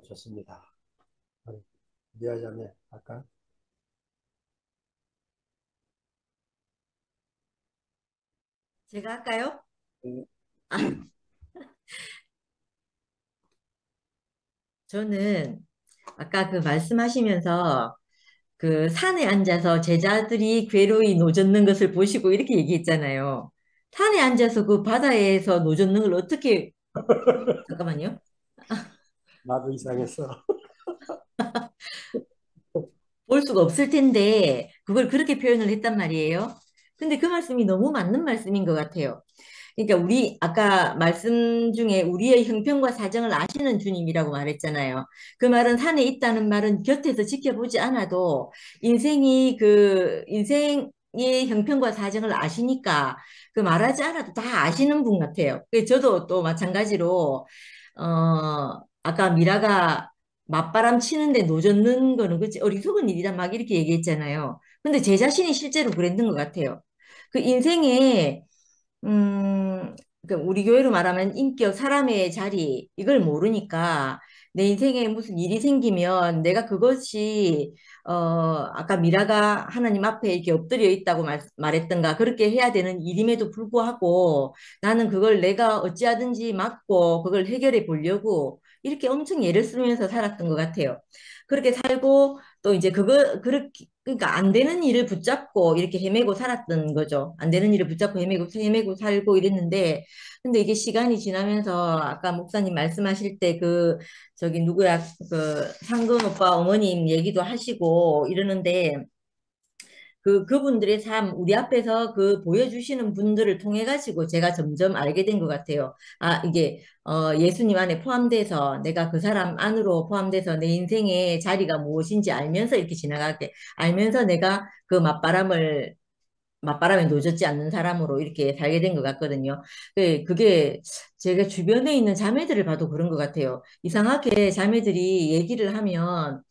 좋습니다. 이해하자면 아까 제가 할까요? 음, 저는 아까 그 말씀하시면서 그 산에 앉아서 제자들이 괴로이 노젓는 것을 보시고 이렇게 얘기했잖아요. 산에 앉아서 그 바다에서 노젓는 걸 어떻게, 잠깐만요. 나도 이상했어. 볼 수가 없을 텐데 그걸 그렇게 표현을 했단 말이에요. 근데 그 말씀이 너무 맞는 말씀인 것 같아요. 그러니까 우리 아까 말씀 중에 우리의 형편과 사정을 아시는 주님이라고 말했잖아요. 그 말은 산에 있다는 말은 곁에서 지켜보지 않아도 인생의 형편과 사정을 아시니까 그 말하지 않아도 다 아시는 분 같아요. 저도 또 마찬가지로 아까 미라가 맞바람 치는데 노젓는 거는 그치 어리석은 일이다 막 이렇게 얘기했잖아요. 근데 제 자신이 실제로 그랬는 것 같아요. 그 인생에 그러니까 우리 교회로 말하면 인격, 사람의 자리, 이걸 모르니까 내 인생에 무슨 일이 생기면 내가 그것이, 아까 미라가 하나님 앞에 이렇게 엎드려 있다고 말했던가, 그렇게 해야 되는 일임에도 불구하고 나는 그걸 내가 어찌하든지 막고 그걸 해결해 보려고 이렇게 엄청 애를 쓰면서 살았던 것 같아요. 그렇게 살고 또 이제 그렇게, 그러니까 안 되는 일을 붙잡고 이렇게 헤매고 살았던 거죠. 안 되는 일을 붙잡고 헤매고 살고 이랬는데, 근데 이게 시간이 지나면서 아까 목사님 말씀하실 때 저기 누구야, 그 상근 오빠 어머님 얘기도 하시고 이러는데, 그분들의 삶, 우리 앞에서 그 보여주시는 분들을 통해 가지고 제가 점점 알게 된 것 같아요. 아, 이게, 예수님 안에 포함돼서 내가 그 사람 안으로 포함돼서 내 인생의 자리가 무엇인지 알면서 이렇게 지나가게, 알면서 내가 그 맞바람에 놓젓지 않는 사람으로 이렇게 살게 된 것 같거든요. 그게 제가 주변에 있는 자매들을 봐도 그런 것 같아요. 이상하게 자매들이 얘기를 하면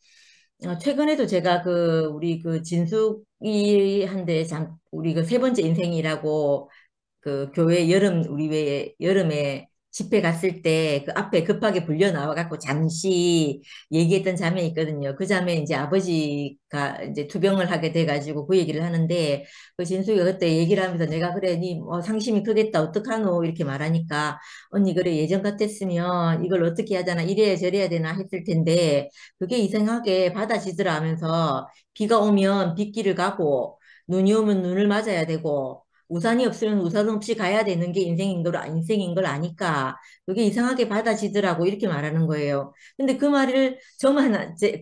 최근에도 제가 우리 그 진숙이한테 우리 그 세 번째 인생이라고 그 교회 우리 왜 여름에 집회 갔을 때 그 앞에 급하게 불려 나와갖고 잠시 얘기했던 자매 있거든요. 그 자매 이제 아버지가 이제 투병을 하게 돼가지고 그 얘기를 하는데 그 진숙이가 그때 얘기를 하면서 내가 그래, 니 상심이 크겠다. 어떡하노? 이렇게 말하니까 언니 그래 예전 같았으면 이걸 어떻게 하잖아. 이래야 저래야 되나 했을 텐데 그게 이상하게 받아지더라 하면서 비가 오면 빗길을 가고 눈이 오면 눈을 맞아야 되고 우산이 없으면 우산 없이 가야 되는 게 인생인 걸 아니까 그게 이상하게 받아지더라고 이렇게 말하는 거예요. 근데 그 말을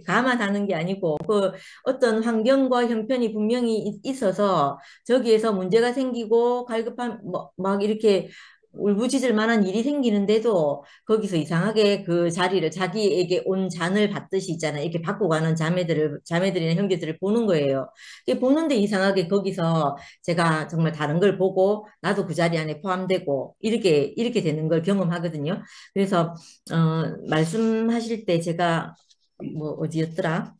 감안하는 게 아니고 그 어떤 환경과 형편이 분명히 있어서 저기에서 문제가 생기고 갈급한 막 이렇게 울부짖을 만한 일이 생기는데도 거기서 이상하게 그 자리를 자기에게 온 잔을 받듯이 있잖아요. 이렇게 받고 가는 자매들이나 형제들을 보는 거예요. 이게 보는데 이상하게 거기서 제가 정말 다른 걸 보고 나도 그 자리 안에 포함되고 이렇게 되는 걸 경험하거든요. 그래서 말씀하실 때 제가 뭐 어디였더라?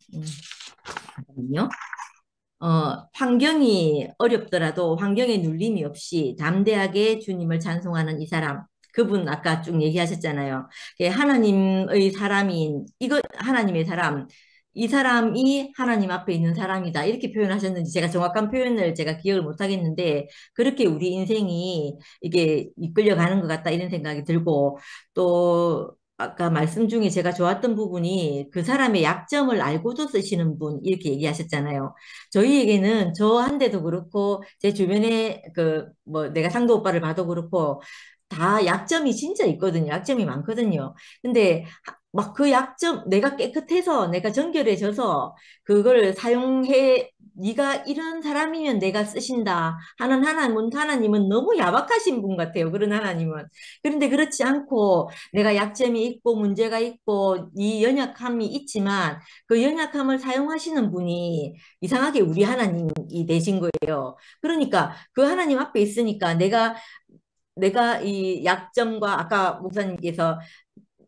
잠깐만요. 환경이 어렵더라도 환경에 눌림이 없이 담대하게 주님을 찬송하는 이 사람. 그분 아까 쭉 얘기하셨잖아요. 하나님의 사람인, 이거 하나님의 사람, 이 사람이 하나님 앞에 있는 사람이다. 이렇게 표현하셨는지 제가 정확한 표현을 제가 기억을 못 하겠는데, 그렇게 우리 인생이 이게 이끌려가는 것 같다. 이런 생각이 들고, 또 아까 말씀 중에 제가 좋았던 부분이 그 사람의 약점을 알고도 쓰시는 분, 이렇게 얘기하셨잖아요. 저희에게는 저한테도 그렇고 제 주변에 뭐 내가 상도 오빠를 봐도 그렇고 다 약점이 진짜 있거든요. 약점이 많거든요. 근데 막 그 약점 내가 깨끗해서 내가 정결해져서 그걸 사용해 네가 이런 사람이면 내가 쓰신다 하는 하나님은 너무 야박하신 분 같아요. 그런 하나님은. 그런데 그렇지 않고 내가 약점이 있고 문제가 있고 이 연약함이 있지만 그 연약함을 사용하시는 분이 이상하게 우리 하나님이 되신 거예요. 그러니까 그 하나님 앞에 있으니까 내가 이 약점과 아까 목사님께서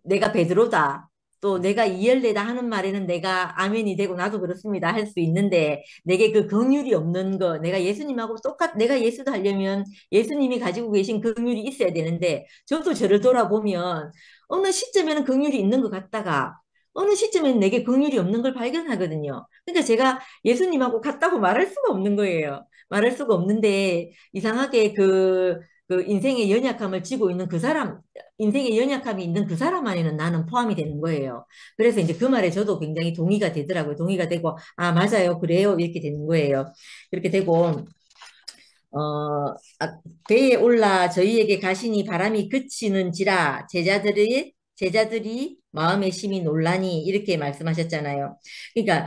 내가 베드로다. 또 내가 이열되다 하는 말에는 내가 아멘이 되고 나도 그렇습니다 할 수 있는데 내게 그 긍휼이 없는 거 내가 예수님하고 내가 예수도 하려면 예수님이 가지고 계신 긍휼이 있어야 되는데 저도 저를 돌아보면 어느 시점에는 긍휼이 있는 것 같다가 어느 시점에는 내게 긍휼이 없는 걸 발견하거든요. 그러니까 제가 예수님하고 같다고 말할 수가 없는 거예요. 말할 수가 없는데 이상하게 그 인생의 연약함을 지고 있는 그 사람, 인생의 연약함이 있는 그 사람 안에는 나는 포함이 되는 거예요. 그래서 이제 그 말에 저도 굉장히 동의가 되더라고요. 동의가 되고, 아, 맞아요. 그래요. 이렇게 되는 거예요. 그렇게 되고, 배에 올라 저희에게 가시니 바람이 그치는지라 제자들이 마음의 심히 놀라니 이렇게 말씀하셨잖아요. 그러니까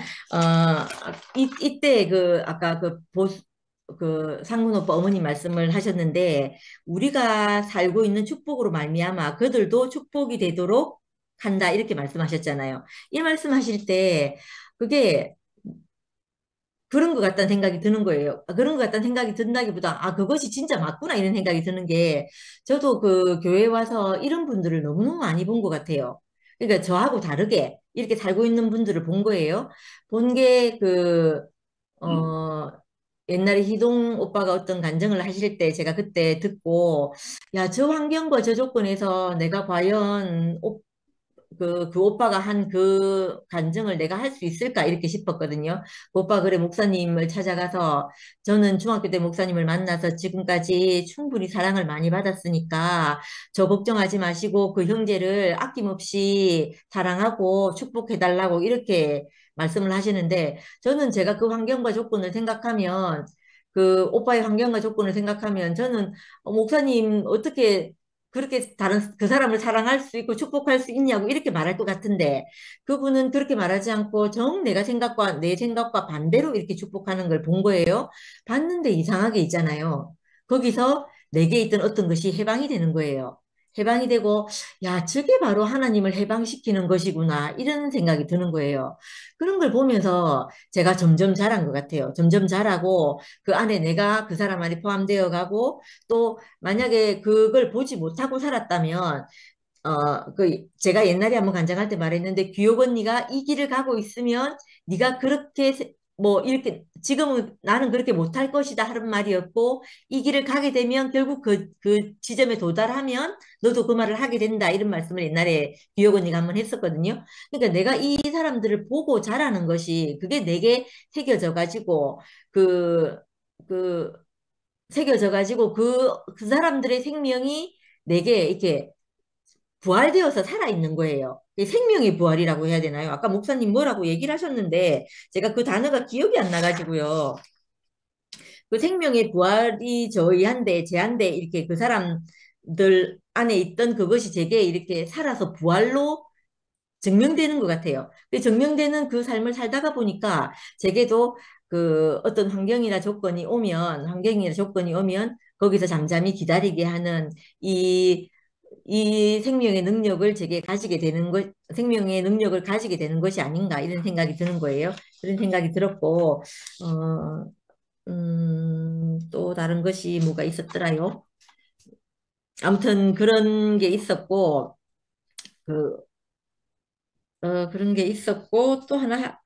이때 그 아까 그 상문 오빠 어머님 말씀을 하셨는데 우리가 살고 있는 축복으로 말미암아 그들도 축복이 되도록 한다 이렇게 말씀하셨잖아요. 이 말씀하실 때 그게 그런 것 같다는 생각이 드는 거예요. 그런 것 같다는 생각이 든다기보다, 그것이 진짜 맞구나, 이런 생각이 드는 게, 저도 그 교회 와서 이런 분들을 너무너무 많이 본 것 같아요. 그러니까 저하고 다르게 이렇게 살고 있는 분들을 본 거예요. 본 게 어, 옛날에 희동 오빠가 어떤 간증을 하실 때 제가 그때 듣고, 야, 저 환경과 저 조건에서 내가 과연 그 오빠가 한 그 간증을 내가 할 수 있을까 이렇게 싶었거든요. 그 오빠 그래 목사님을 찾아가서 저는 중학교 때 목사님을 만나서 지금까지 충분히 사랑을 많이 받았으니까 저 걱정하지 마시고 그 형제를 아낌없이 사랑하고 축복해달라고 이렇게 말씀을 하시는데 저는 제가 그 환경과 조건을 생각하면 그 오빠의 환경과 조건을 생각하면 저는 목사님 어떻게 그렇게 다른 그 사람을 사랑할 수 있고 축복할 수 있냐고 이렇게 말할 것 같은데 그분은 그렇게 말하지 않고 정 내가 생각과 내 생각과 반대로 이렇게 축복하는 걸 본 거예요. 봤는데 이상하게 있잖아요. 거기서 내게 있던 어떤 것이 해방이 되는 거예요. 해방이 되고 야 저게 바로 하나님을 해방시키는 것이구나 이런 생각이 드는 거예요. 그런 걸 보면서 제가 점점 자란 것 같아요. 점점 자라고 그 안에 내가 그 사람 안에 포함되어 가고 또 만약에 그걸 보지 못하고 살았다면, 제가 옛날에 한번 간장할 때 말했는데, 규혁 언니가 이 길을 가고 있으면, 네가 그렇게, 뭐, 이렇게, 지금은 나는 그렇게 못할 것이다 하는 말이었고, 이 길을 가게 되면 결국 그 지점에 도달하면, 너도 그 말을 하게 된다. 이런 말씀을 옛날에 규혁 언니가 한번 했었거든요. 그러니까 내가 이 사람들을 보고 자라는 것이, 그게 내게 새겨져 가지고, 그, 그, 새겨져 가지고 그 사람들의 생명이 내게 이렇게 부활되어서 살아있는 거예요. 이 생명의 부활이라고 해야 되나요? 아까 목사님 뭐라고 얘기를 하셨는데 제가 그 단어가 기억이 안 나가지고요. 그 생명의 부활이 저희한테 제한테 이렇게 그 사람들 안에 있던 그것이 제게 이렇게 살아서 부활로 증명되는 것 같아요. 그 증명되는 그 삶을 살다가 보니까 제게도 그 어떤 환경이나 조건이 오면 거기서 잠잠히 기다리게 하는 이, 이 생명의 능력을 제게 가지게 되는 것, 생명의 능력을 가지게 되는 것이 아닌가 이런 생각이 드는 거예요. 그런 생각이 들었고, 또 다른 것이 뭐가 있었더라요. 아무튼 그런 게 있었고, 그, 그런 게 있었고, 또 하나,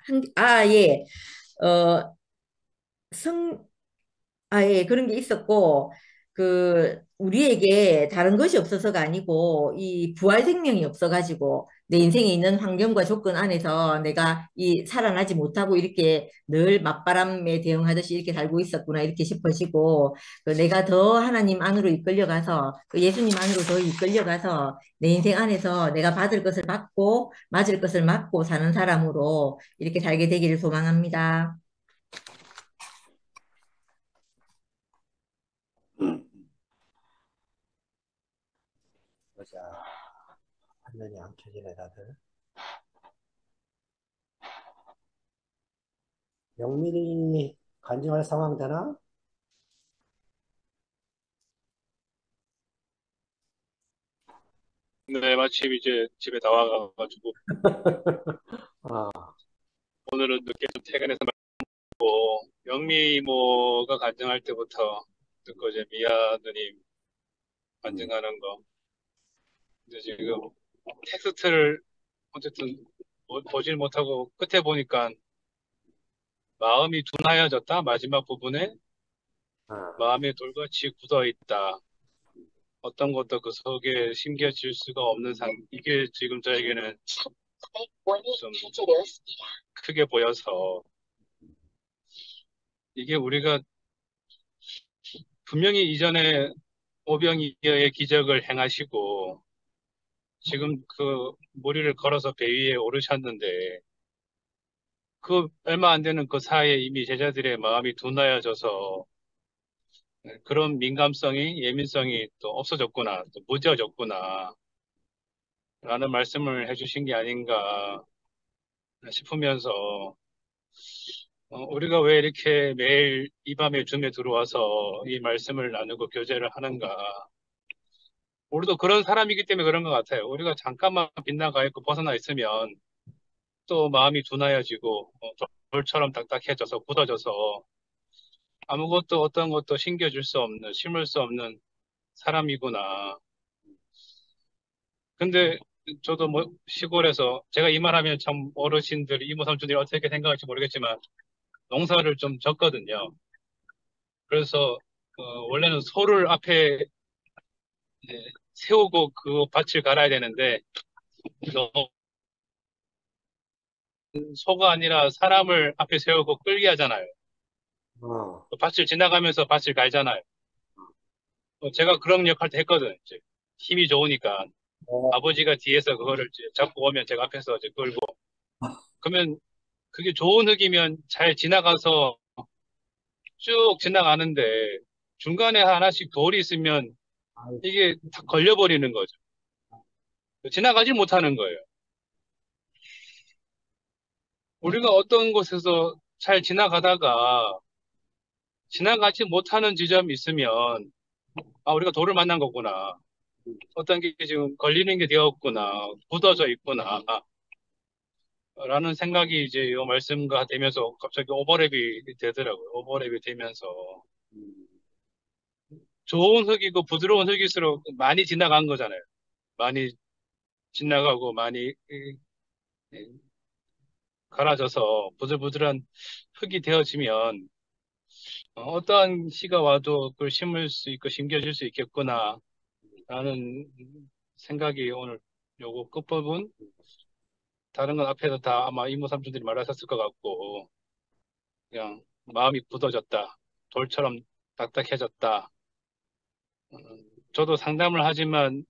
예. 어, 성, 예, 그런 게 있었고, 우리에게 다른 것이 없어서가 아니고, 이 부활 생명이 없어가지고, 내 인생에 있는 환경과 조건 안에서 내가 이 살아나지 못하고 이렇게 늘 맞바람에 대응하듯이 이렇게 살고 있었구나, 이렇게 싶어지고, 내가 더 하나님 안으로 이끌려가서, 그 예수님 안으로 더 이끌려가서, 내 인생 안에서 내가 받을 것을 받고, 맞을 것을 맞고 사는 사람으로 이렇게 살게 되기를 소망합니다. 보자. 화면이 안 켜지네, 다들. 영민이 간증할 상황 되나? 네, 마침 이제 집에 나와가지고 아, 오늘은 늦게 좀 퇴근해서 말고 영미 이모가 간증할 때부터 듣고 이제 미아 누님 음, 간증하는 거 근데 지금 텍스트를 어쨌든 보질 못하고 끝에 보니까 마음이 둔하여졌다 마지막 부분에 아, 마음의 돌같이 굳어 있다 어떤 것도 그 속에 심겨질 수가 없는 삶 이게 지금 저에게는 좀 크게 보여서 이게 우리가 분명히 이전에 오병이어의 기적을 행하시고 지금 그 무리를 걸어서 배 위에 오르셨는데 그 얼마 안 되는 그 사이에 이미 제자들의 마음이 둔하여져서 그런 민감성이 예민성이 또 없어졌구나, 또 무뎌졌구나 라는 말씀을 해주신 게 아닌가 싶으면서 우리가 왜 이렇게 매일 이 밤에 줌에 들어와서 이 말씀을 나누고 교제를 하는가. 우리도 그런 사람이기 때문에 그런 것 같아요. 우리가 잠깐만 빗나가 있고 벗어나 있으면 또 마음이 둔하여지고 돌처럼 딱딱해져서 굳어져서 아무것도 어떤 것도 신겨줄 수 없는, 심을 수 없는 사람이구나. 근데 저도 뭐 시골에서 제가 이 말하면 참 어르신들, 이모 삼촌들이 어떻게 생각할지 모르겠지만 농사를 좀 졌거든요. 그래서 원래는 소를 앞에 세우고 그 밭을 갈아야 되는데 소가 아니라 사람을 앞에 세우고 끌게 하잖아요. 어, 밭을 지나가면서 밭을 갈잖아요. 제가 그런 역할도 했거든. 이제 힘이 좋으니까 어, 아버지가 뒤에서 그거를 이제 잡고 오면 제가 앞에서 이제 끌고 그러면 그게 좋은 흙이면 잘 지나가서 쭉 지나가는데 중간에 하나씩 돌이 있으면 아이, 이게 다 걸려버리는 거죠. 지나가지 못하는 거예요. 우리가 어떤 곳에서 잘 지나가다가 지나가지 못하는 지점이 있으면 아, 우리가 돌을 만난 거구나. 어떤 게 지금 걸리는 게 되었구나. 굳어져 있구나. 라는 생각이 이제 이 말씀과 되면서 갑자기 오버랩이 되더라고요. 오버랩이 되면서 음, 좋은 흙이고 부드러운 흙일수록 많이 지나간 거잖아요. 많이 지나가고 많이 갈아져서 부들부들한 흙이 되어지면 어떠한 시가 와도 그걸 심을 수 있고 심겨줄 수 있겠구나 라는 생각이 오늘 요거 끝부분 다른 건 앞에서 다 아마 이모 삼촌들이 말하셨을 것 같고 그냥 마음이 굳어졌다. 돌처럼 딱딱해졌다. 저도 상담을 하지만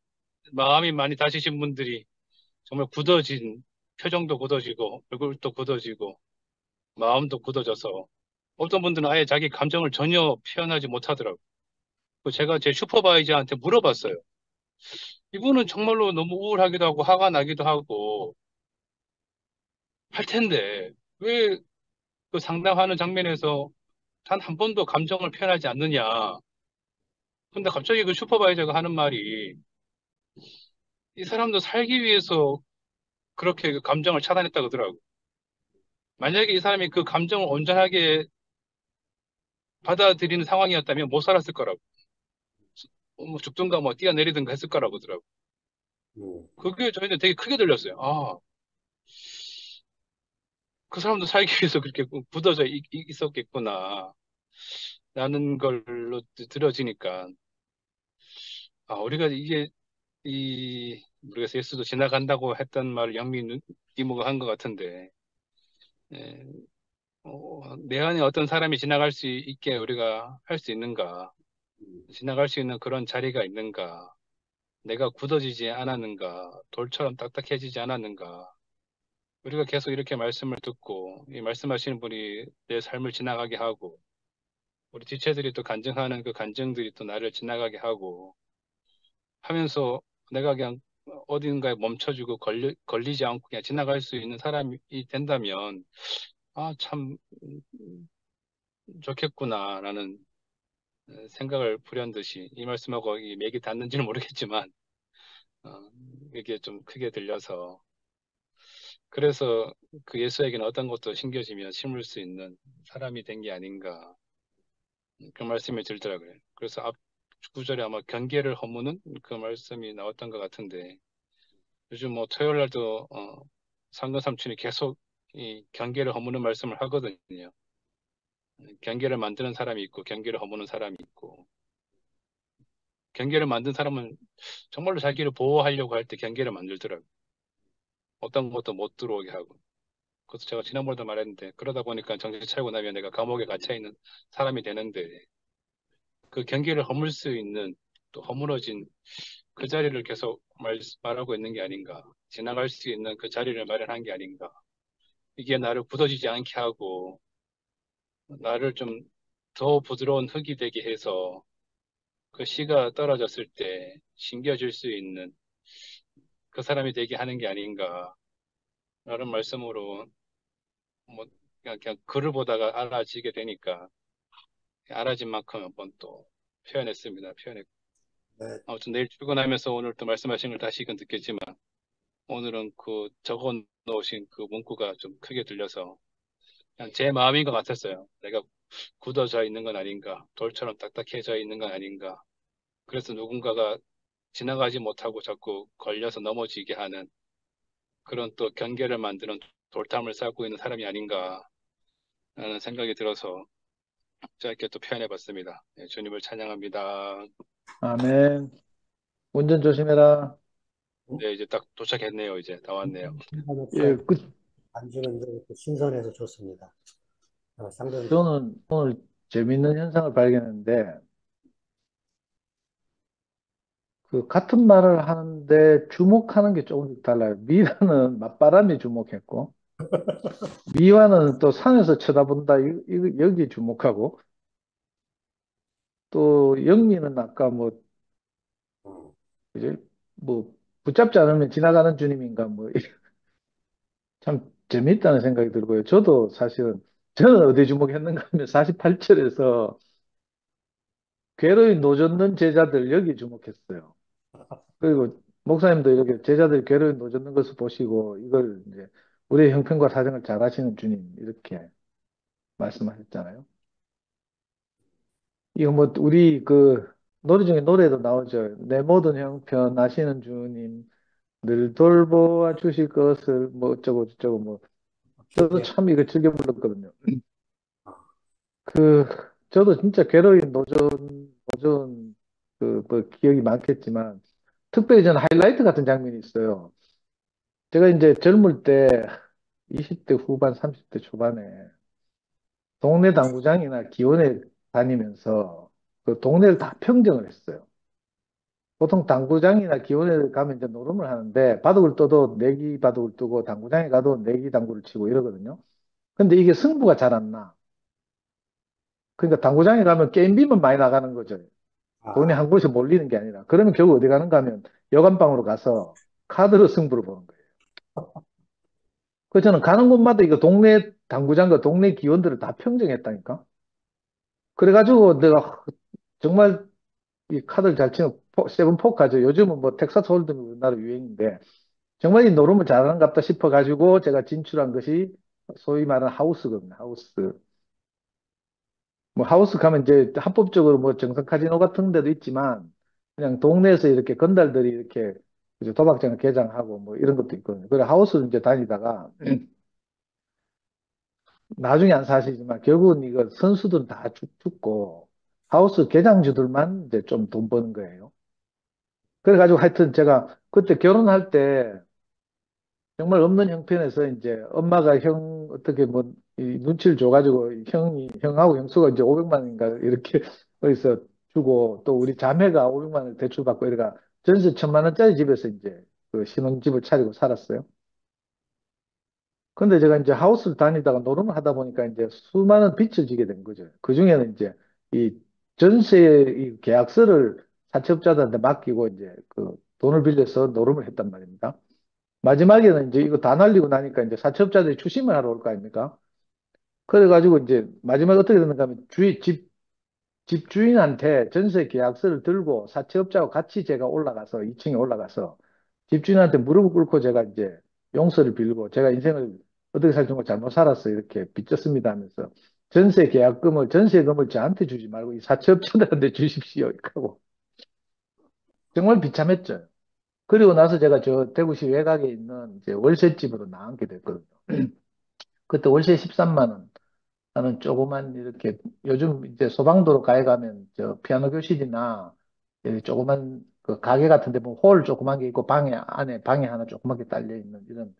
마음이 많이 다치신 분들이 정말 굳어진 표정도 굳어지고 얼굴도 굳어지고 마음도 굳어져서 어떤 분들은 아예 자기 감정을 전혀 표현하지 못하더라고요. 제가 제 슈퍼바이저한테 물어봤어요. 이분은 정말로 너무 우울하기도 하고 화가 나기도 하고 할 텐데 왜 그 상담하는 장면에서 단 한 번도 감정을 표현하지 않느냐. 근데 갑자기 그 슈퍼바이저가 하는 말이 이 사람도 살기 위해서 그렇게 그 감정을 차단했다고 하더라고요. 만약에 이 사람이 그 감정을 온전하게 받아들이는 상황이었다면 못 살았을 거라고. 뭐 죽든가 뭐 뛰어내리든가 했을 거라고 하더라고요. 음, 그게 저희는 되게 크게 들렸어요. 아, 그 사람도 살기 위해서 그렇게 굳어져 있었겠구나. 라는 걸로 들어지니까. 아, 우리가 이게, 모르겠어요. 예수도 지나간다고 했던 말을 영민 이모가 한 것 같은데, 에, 내 안에 어떤 사람이 지나갈 수 있게 우리가 할 수 있는가? 음, 지나갈 수 있는 그런 자리가 있는가? 내가 굳어지지 않았는가? 돌처럼 딱딱해지지 않았는가? 우리가 계속 이렇게 말씀을 듣고, 이 말씀하시는 분이 내 삶을 지나가게 하고, 우리 지체들이 또 간증하는 그 간증들이 또 나를 지나가게 하고, 하면서 내가 그냥 어딘가에 멈춰주고 걸리지 않고 그냥 지나갈 수 있는 사람이 된다면, 아, 참, 좋겠구나라는 생각을 불현듯이 이 말씀하고 이 맥이 닿는지는 모르겠지만, 어, 이게 좀 크게 들려서, 그래서 그 예수에게는 어떤 것도 심겨지면 심을 수 있는 사람이 된 게 아닌가, 그 말씀이 들더라고요. 그래서 앞 구절에 아마 경계를 허무는 그 말씀이 나왔던 것 같은데, 요즘 뭐 토요일 날도 상근 삼촌이 계속 이 경계를 허무는 말씀을 하거든요. 경계를 만드는 사람이 있고 경계를 허무는 사람이 있고 경계를 만든 사람은 정말로 자기를 보호하려고 할 때 경계를 만들더라고요. 어떤 것도 못 들어오게 하고. 그래서 제가 지난번에도 말했는데 그러다 보니까 정신 차리고 나면 내가 감옥에 갇혀 있는 사람이 되는데 그 경계를 허물 수 있는 또 허물어진 그 자리를 계속 말하고 있는 게 아닌가. 지나갈 수 있는 그 자리를 마련한 게 아닌가. 이게 나를 굳어지지 않게 하고 나를 좀 더 부드러운 흙이 되게 해서 그 씨가 떨어졌을 때 심겨질 수 있는 그 사람이 되게 하는 게 아닌가. 라는 말씀으로 뭐 그냥 글을 보다가 알아지게 되니까 알아진 만큼 한번 또 표현했습니다. 표현했고. 네, 아무튼 내일 출근하면서 오늘 또 말씀하신 걸 다시금 듣겠지만 오늘은 그 적어 놓으신 그 문구가 좀 크게 들려서 그냥 제 마음인 것 같았어요. 내가 굳어져 있는 건 아닌가, 돌처럼 딱딱해져 있는 건 아닌가. 그래서 누군가가 지나가지 못하고 자꾸 걸려서 넘어지게 하는 그런 또 경계를 만드는 돌담을 쌓고 있는 사람이 아닌가 라는 생각이 들어서 짧게 또 표현해 봤습니다. 네, 주님을 찬양합니다. 아멘. 운전 조심해라. 네, 이제 딱 도착했네요. 이제 다 왔네요. 예, 목사님 그, 안주는 이제 신선해서 좋습니다. 상대적으로 저는 오늘 재밌는 현상을 발견했는데, 그 같은 말을 하는데 주목하는 게 조금씩 달라요. 미라는 맞바람에 주목했고, 미화는 또 산에서 쳐다본다, 여기 주목하고, 또 영미는 아까 뭐, 음, 이제 뭐, 붙잡지 않으면 지나가는 주님인가, 뭐, 참 재밌다는 생각이 들고요. 저도 사실은, 저는 어디 주목했는가 하면 48절에서 괴로이 노젓는 제자들 여기 주목했어요. 그리고 목사님도 이렇게 제자들이 괴로이 노젓는 것을 보시고 이걸 이제 우리의 형편과 사정을 잘 아시는 주님 이렇게 말씀하셨잖아요. 이거 뭐 우리 그 노래 중에 노래도 나오죠. 내 모든 형편 아시는 주님 늘 돌보아 주실 것을 뭐 어쩌고 저쩌고 뭐 저도 기억에 참 이거 즐겨 불렀거든요. 아, 그 저도 진짜 괴로이 노전 그 뭐 기억이 많겠지만 특별히 저는 하이라이트 같은 장면이 있어요. 제가 이제 젊을 때 20대 후반, 30대 초반에 동네 당구장이나 기원에 다니면서 그 동네를 다 평정을 했어요. 보통 당구장이나 기원에 가면 이제 노름을 하는데 바둑을 떠도 내기 바둑을 뜨고 당구장에 가도 내기 당구를 치고 이러거든요. 근데 이게 승부가 잘 안 나. 그러니까 당구장에 가면 게임비만 많이 나가는 거죠. 돈이 아, 한 곳에 몰리는 게 아니라. 그러면 결국 어디 가는가 하면 여관방으로 가서 카드로 승부를 보는 거예요. 그 저는 가는 곳마다 이거 동네 당구장과 동네 기원들을 다 평정했다니까. 그래가지고 내가 정말 이 카드를 잘 치는 세븐 포카죠. 요즘은 뭐 텍사스 홀덤이 우리나라 유행인데 정말 이 노름을 잘하는 것 같다 싶어가지고 제가 진출한 것이 소위 말하는 하우스거든요. 하우스. 뭐 하우스 가면 이제 합법적으로 뭐 정성 카지노 같은 데도 있지만 그냥 동네에서 이렇게 건달들이 이렇게 이제 도박장을 개장하고 뭐 이런 것도 있거든요. 그래 하우스 이제 다니다가 나중에 안 사시지만 결국은 이거 선수들은 다 죽고 하우스 개장주들만 이제 좀 돈 버는 거예요. 그래가지고 하여튼 제가 그때 결혼할 때 정말 없는 형편에서 이제 엄마가 형 어떻게 뭐 이 눈치를 줘가지고 형하고 형수가 이제 500만 원인가 이렇게 어디서 주고 또 우리 자매가 500만 원 대출 받고 이래가 전세 1000만 원짜리 집에서 이제 그 신혼집을 차리고 살았어요. 근데 제가 이제 하우스를 다니다가 노름을 하다 보니까 이제 수많은 빚을 지게 된 거죠. 그 중에는 이제 이 전세 이 계약서를 사채업자들한테 맡기고 이제 그 돈을 빌려서 노름을 했단 말입니다. 마지막에는 이제 이거 다 날리고 나니까 이제 사채업자들이 추심을 하러 올 거 아닙니까? 그래가지고 이제 마지막에 어떻게 됐는가 하면 집주인한테 전세 계약서를 들고 사채업자와 같이 제가 올라가서 2층에 올라가서 집주인한테 무릎을 꿇고 제가 이제 용서를 빌고 제가 인생을 어떻게 살 정말 잘못 살았어 이렇게 빚졌습니다 하면서 전세금을 저한테 주지 말고 이 사채업자들한테 주십시오 이렇게 하고 정말 비참했죠. 그리고 나서 제가 저 대구시 외곽에 있는 이제 월세집으로 나앉게 됐거든요. 그때 월세 13만 원 하는 조그만 이렇게 요즘 이제 소방도로 가에 가면 저 피아노 교실이나 여기 조그만 그 가게 같은데 뭐 홀 조그만 게 있고 방에 안에 방에 하나 조그맣게 딸려 있는 이런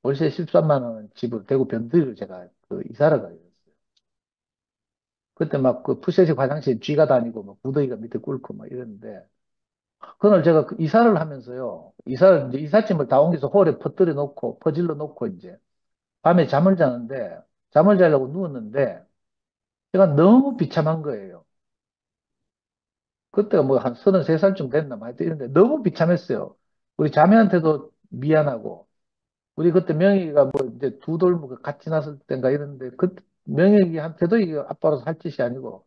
월세 13만 원 집으로 대구 변두리로 제가 그 이사를 가게 됐어요. 그때 막 그 푸세식 화장실에 쥐가 다니고 막 구더기가 밑에 꿇고 막 이랬는데 그날 제가 그 이사를 하면서요. 이제 이삿짐을 다 옮겨서 홀에 퍼뜨려 놓고 퍼질러 놓고 이제 밤에 잠을 자는데 잠을 자려고 누웠는데 제가 너무 비참한 거예요. 그때가 뭐 한 33살쯤 됐나 막 하여튼 이런데 너무 비참했어요. 우리 자매한테도 미안하고 우리 그때 명희가 뭐 이제 두 돌 같이 났을 때인가 이랬는데 그 명희한테도 이게 아빠로서 할 짓이 아니고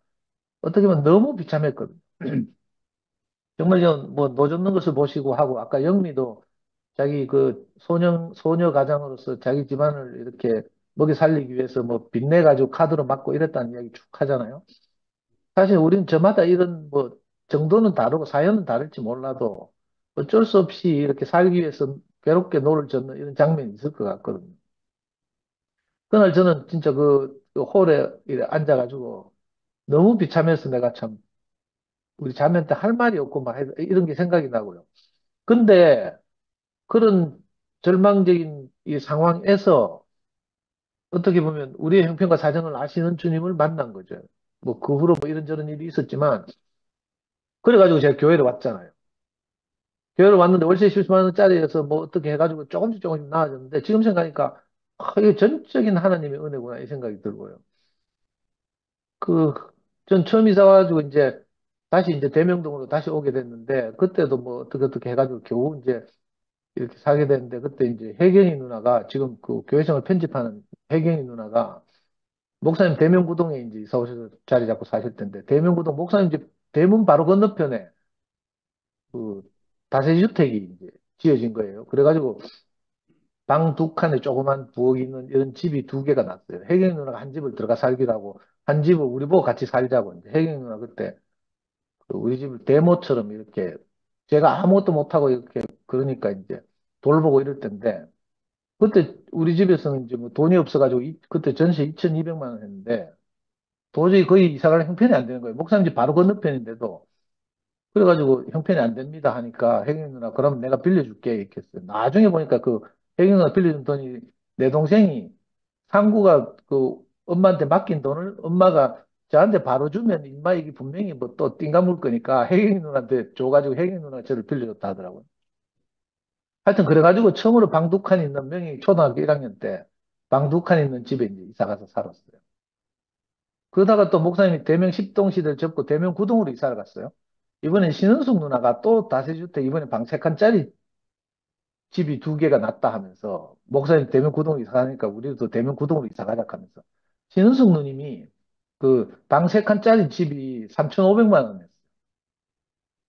어떻게 보면 너무 비참했거든요. 정말 뭐 노젓는 것을 보시고 하고 아까 영미도 자기 그 소녀 가장으로서 자기 집안을 이렇게 먹여 살리기 위해서 뭐 빚내 가지고 카드로 막고 이랬다는 이야기 쭉 하잖아요. 사실 우리는 저마다 이런 뭐 정도는 다르고 사연은 다를지 몰라도 어쩔 수 없이 이렇게 살기 위해서 괴롭게 노를 젓는 이런 장면이 있을 것 같거든요. 그날 저는 진짜 그 홀에 이렇게 앉아가지고 너무 비참해서 내가 참 우리 자매한테 할 말이 없고 막 이런 게 생각이 나고요. 근데 그런 절망적인 이 상황에서 어떻게 보면 우리의 형편과 사정을 아시는 주님을 만난 거죠. 뭐 그 후로 뭐 이런저런 일이 있었지만 그래가지고 제가 교회를 왔잖아요. 교회를 왔는데 월세 10만 원짜리에서 뭐 어떻게 해가지고 조금씩 나아졌는데 지금 생각하니까 이게 전적인 하나님의 은혜구나 이 생각이 들고요. 그, 전 처음 이사 와가지고 이제 다시 이제 대명동으로 다시 오게 됐는데 그때도 뭐 어떻게 해가지고 겨우 이제 이렇게 살게 됐는데 그때 이제 혜경이 누나가 지금 그 교회생활 편집하는 혜경이 누나가 목사님 대명구동에 이제 이사 오셔서 자리 잡고 사실 텐데 대명구동 목사님 집 대문 바로 건너편에 그 다세주택이 이제 지어진 거예요. 그래가지고 방 두 칸에 조그만 부엌이 있는 이런 집이 두 개가 났어요. 혜경이 누나가 한 집을 들어가 살기로 하고 한 집을 우리 보고 같이 살자고 이제 혜경이 누나 그때 그 우리 집을 데모처럼 이렇게 제가 아무것도 못하고 이렇게 그러니까 이제 돌보고 이럴 텐데 그때 우리 집에서는 이제 뭐 돈이 없어가지고 그때 전세 2,200만 원 했는데 도저히 거의 이사 갈 형편이 안 되는 거예요. 목사님 집 바로 건너편인데도 그래가지고 형편이 안 됩니다 하니까 혜경 누나 그럼 내가 빌려줄게 이렇게 했어요. 나중에 보니까 그 혜경 누나 빌려준 돈이 내 동생이 상구가 그 엄마한테 맡긴 돈을 엄마가 저한테 바로 주면 임마 이게 분명히 뭐 또 띵가물 거니까 혜경 누나한테 줘가지고 혜경 누나가 저를 빌려줬다 하더라고요. 하여튼 그래가지고 처음으로 방 두 칸 있는 명이 초등학교 1학년 때 방 두 칸 있는 집에 이제 이사 가서 살았어요. 그러다가 또 목사님이 대명 10동 시대를 접고 대명 9동으로 이사를 갔어요. 이번엔 신은숙 누나가 또 다세주택 이번에 방 세 칸짜리 집이 두 개가 났다 하면서 목사님 대명 9동으로 이사 가니까 우리도 또 대명 9동으로 이사 가자 하면서 신은숙 누님이 그 방 세 칸짜리 집이 3,500만 원이었어요.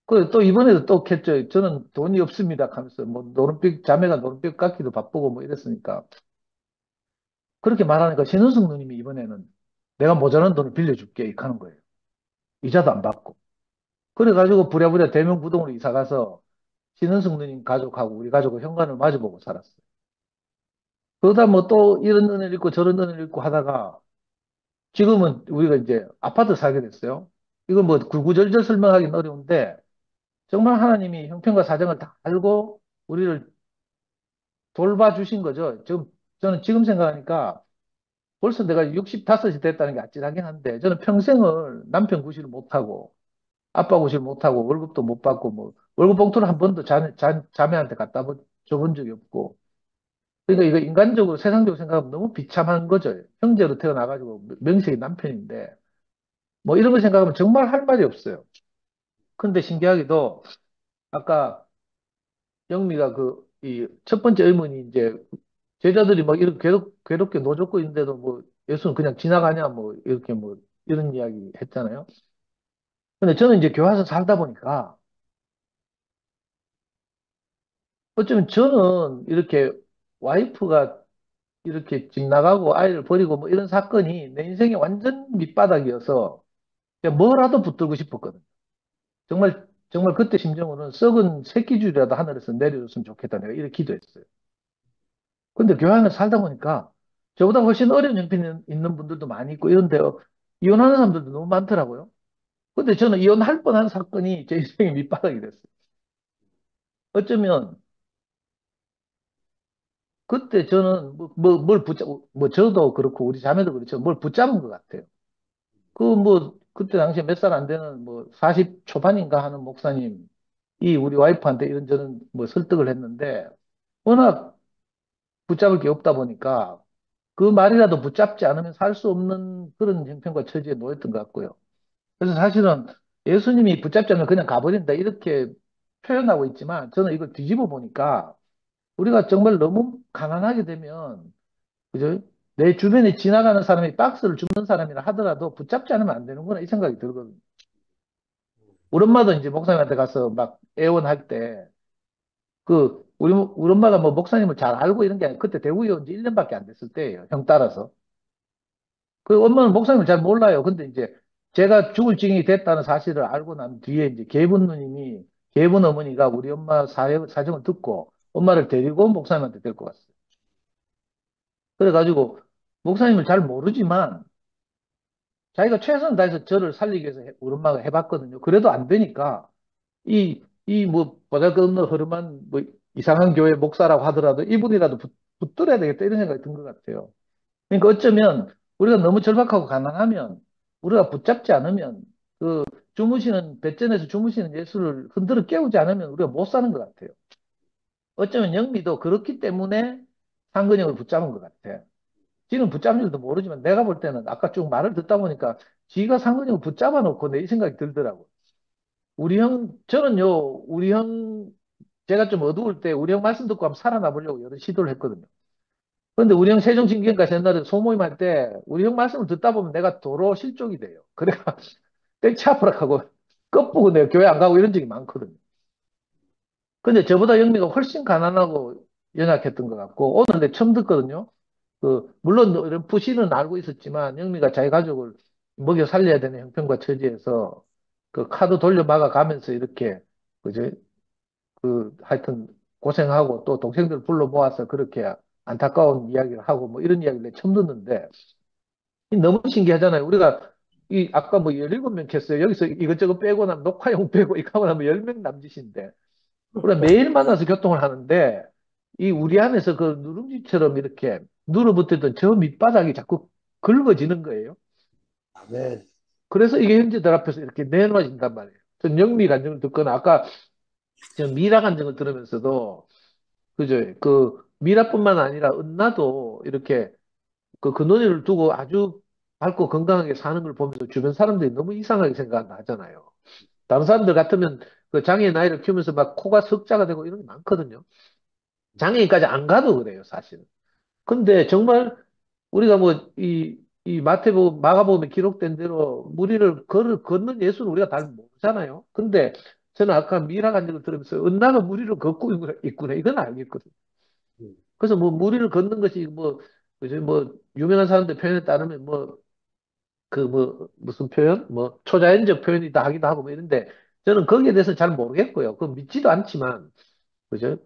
그 또 이번에도 또 캤죠. 저는 돈이 없습니다 하면서 뭐 노름빛 자매가 노름빛 깎기도 바쁘고 뭐 이랬으니까 그렇게 말하니까 신은숙 누님이 이번에는 내가 모자란 돈을 빌려줄게 이렇게 하는 거예요. 이자도 안 받고. 그래가지고 부랴부랴 대명부동으로 이사 가서 신은숙 누님 가족하고 우리 가족을 현관을 마주보고 살았어요. 그러다 뭐 또 이런 은혜를 읽고 저런 은혜를 읽고 하다가 지금은 우리가 이제 아파트 살게 됐어요. 이건 뭐 구구절절 설명하기는 어려운데 정말 하나님이 형편과 사정을 다 알고 우리를 돌봐주신 거죠. 저는 지금 생각하니까 벌써 내가 65이 됐다는 게 아찔하긴 한데 저는 평생을 남편 구실을 못하고 아빠 구실 못하고 월급도 못 받고 뭐 월급 봉투를 한 번도 자매한테 갖다 줘본 적이 없고 그러니까 이거 인간적으로 세상적으로 생각하면 너무 비참한 거죠. 형제로 태어나가지고 명색이 남편인데 뭐 이런 거 생각하면 정말 할 말이 없어요. 근데 신기하게도 아까 영미가 그 이 첫 번째 의문이 이제 제자들이 막 이렇게 괴롭게 노젓고 있는데도 뭐 예수는 그냥 지나가냐 뭐 이렇게 뭐 이런 이야기 했잖아요. 근데 저는 이제 교화서 살다 보니까 어쩌면 저는 이렇게 와이프가 이렇게 집 나가고 아이를 버리고 뭐 이런 사건이 내 인생의 완전 밑바닥이어서 그냥 뭐라도 붙들고 싶었거든. 정말 그때 심정으로는 썩은 새끼줄이라도 하늘에서 내려줬으면 좋겠다. 내가 이렇게 기도했어요. 근데 교환을 살다 보니까 저보다 훨씬 어려운 형편이 있는 분들도 많이 있고 이런데 이혼하는 사람들도 너무 많더라고요. 근데 저는 이혼할 뻔한 사건이 제 인생의 밑바닥이 됐어요. 어쩌면 그때 저는 뭘 뭐 저도 그렇고 우리 자매도 그렇죠. 뭘 붙잡은 것 같아요. 그때 당시에 몇 살 안 되는 40 초반인가 하는 목사님, 이 우리 와이프한테 이런저런 설득을 했는데 워낙 붙잡을 게 없다 보니까 그 말이라도 붙잡지 않으면 살 수 없는 그런 형편과 처지에 놓였던 것 같고요. 그래서 사실은 예수님이 붙잡지 않으면 그냥 가버린다 이렇게 표현하고 있지만 저는 이걸 뒤집어 보니까 우리가 정말 너무 가난하게 되면 그죠? 내 주변에 지나가는 사람이 박스를 줍는 사람이라 하더라도 붙잡지 않으면 안 되는구나 이 생각이 들거든요. 우리 엄마도 이제 목사님한테 가서 막 애원할 때 우리 엄마가 목사님을 잘 알고 이런 게 아니라 그때 대구에 온 지 1년밖에 안 됐을 때예요. 형 따라서. 그 엄마는 목사님을 잘 몰라요. 근데 이제 제가 죽을 징이 됐다는 사실을 알고 난 뒤에 이제 계분 어머니가 우리 엄마 사정을 듣고 엄마를 데리고 목사님한테 데리고 갔어요. 그래가지고 목사님을 잘 모르지만 자기가 최선을 다해서 저를 살리기 위해서 우리 엄마가 해봤거든요. 그래도 안 되니까 보잘것없는 허름한 이상한 교회 목사라고 하더라도 이분이라도 붙들어야 되겠다 이런 생각이 든 것 같아요. 그러니까 어쩌면 우리가 너무 절박하고 가난하면 우리가 붙잡지 않으면 그 뱃전에서 주무시는 예수를 흔들어 깨우지 않으면 우리가 못 사는 것 같아요. 어쩌면 영미도 그렇기 때문에 상근형을 붙잡은 것 같아. 지는 붙잡는 줄도 모르지만 내가 볼 때는 아까 쭉 말을 듣다 보니까 지가 상근형을 붙잡아 놓고 내 이 생각이 들더라고. 우리 형, 제가 좀 어두울 때 우리 형 말씀 듣고 한번 살아나 보려고 여러 시도를 했거든요. 근데 우리 형 세종신기인가 옛날에 소모임 할 때 우리 형 말씀을 듣다 보면 내가 도로 실족이 돼요. 그래가 땡치 아프락하고 끝보고 내가 교회 안 가고 이런 적이 많거든요. 근데 저보다 영미가 훨씬 가난하고 연약했던 것 같고 오늘 내 처음 듣거든요. 물론 이런 푸시는 알고 있었지만 영미가 자기 가족을 먹여 살려야 되는 형편과 처지에서 그 카드 돌려 막아 가면서 이렇게 그죠? 하여튼 고생하고 또 동생들 불러 모아서 그렇게 안타까운 이야기를 하고 이런 이야기를 내가 처음 듣는데 너무 신기하잖아요. 우리가 아까 17명 켰어요. 여기서 이것저것 빼고 나면 녹화용 빼고 이거 하고 나면 10명 남짓인데 우리가 매일 만나서 교통을 하는데 이 우리 안에서 그 누룽지처럼 이렇게 눌어붙었던 저 밑바닥이 자꾸 긁어지는 거예요. 아멘. 그래서 이게 형제들 앞에서 이렇게 내놓아진단 말이에요. 전 영미 간증을 듣거나 아까 저 미라 간증을 들으면서도 그죠? 미라뿐만 아니라 은나도 이렇게 그 논의를 두고 아주 밝고 건강하게 사는 걸 보면서 주변 사람들이 너무 이상하게 생각하잖아요. 다른 사람들 같으면 그 장애의 나이를 키우면서 막 코가 석자가 되고 이런 게 많거든요. 장애인까지 안 가도 그래요, 사실은. 근데 정말 우리가 이 마가복음에 기록된 대로 무리를 걷는 예수는 우리가 잘 모르잖아요. 근데 저는 아까 미라 간증을 들으면서 은나가 무리를 걷고 있구나. 이건 알겠거든요. 음, 그래서 무리를 걷는 것이 그죠? 유명한 사람들 표현에 따르면 무슨 표현? 초자연적 표현이다 하기도 하고 이런데 저는 거기에 대해서 잘 모르겠고요. 그 믿지도 않지만 그죠?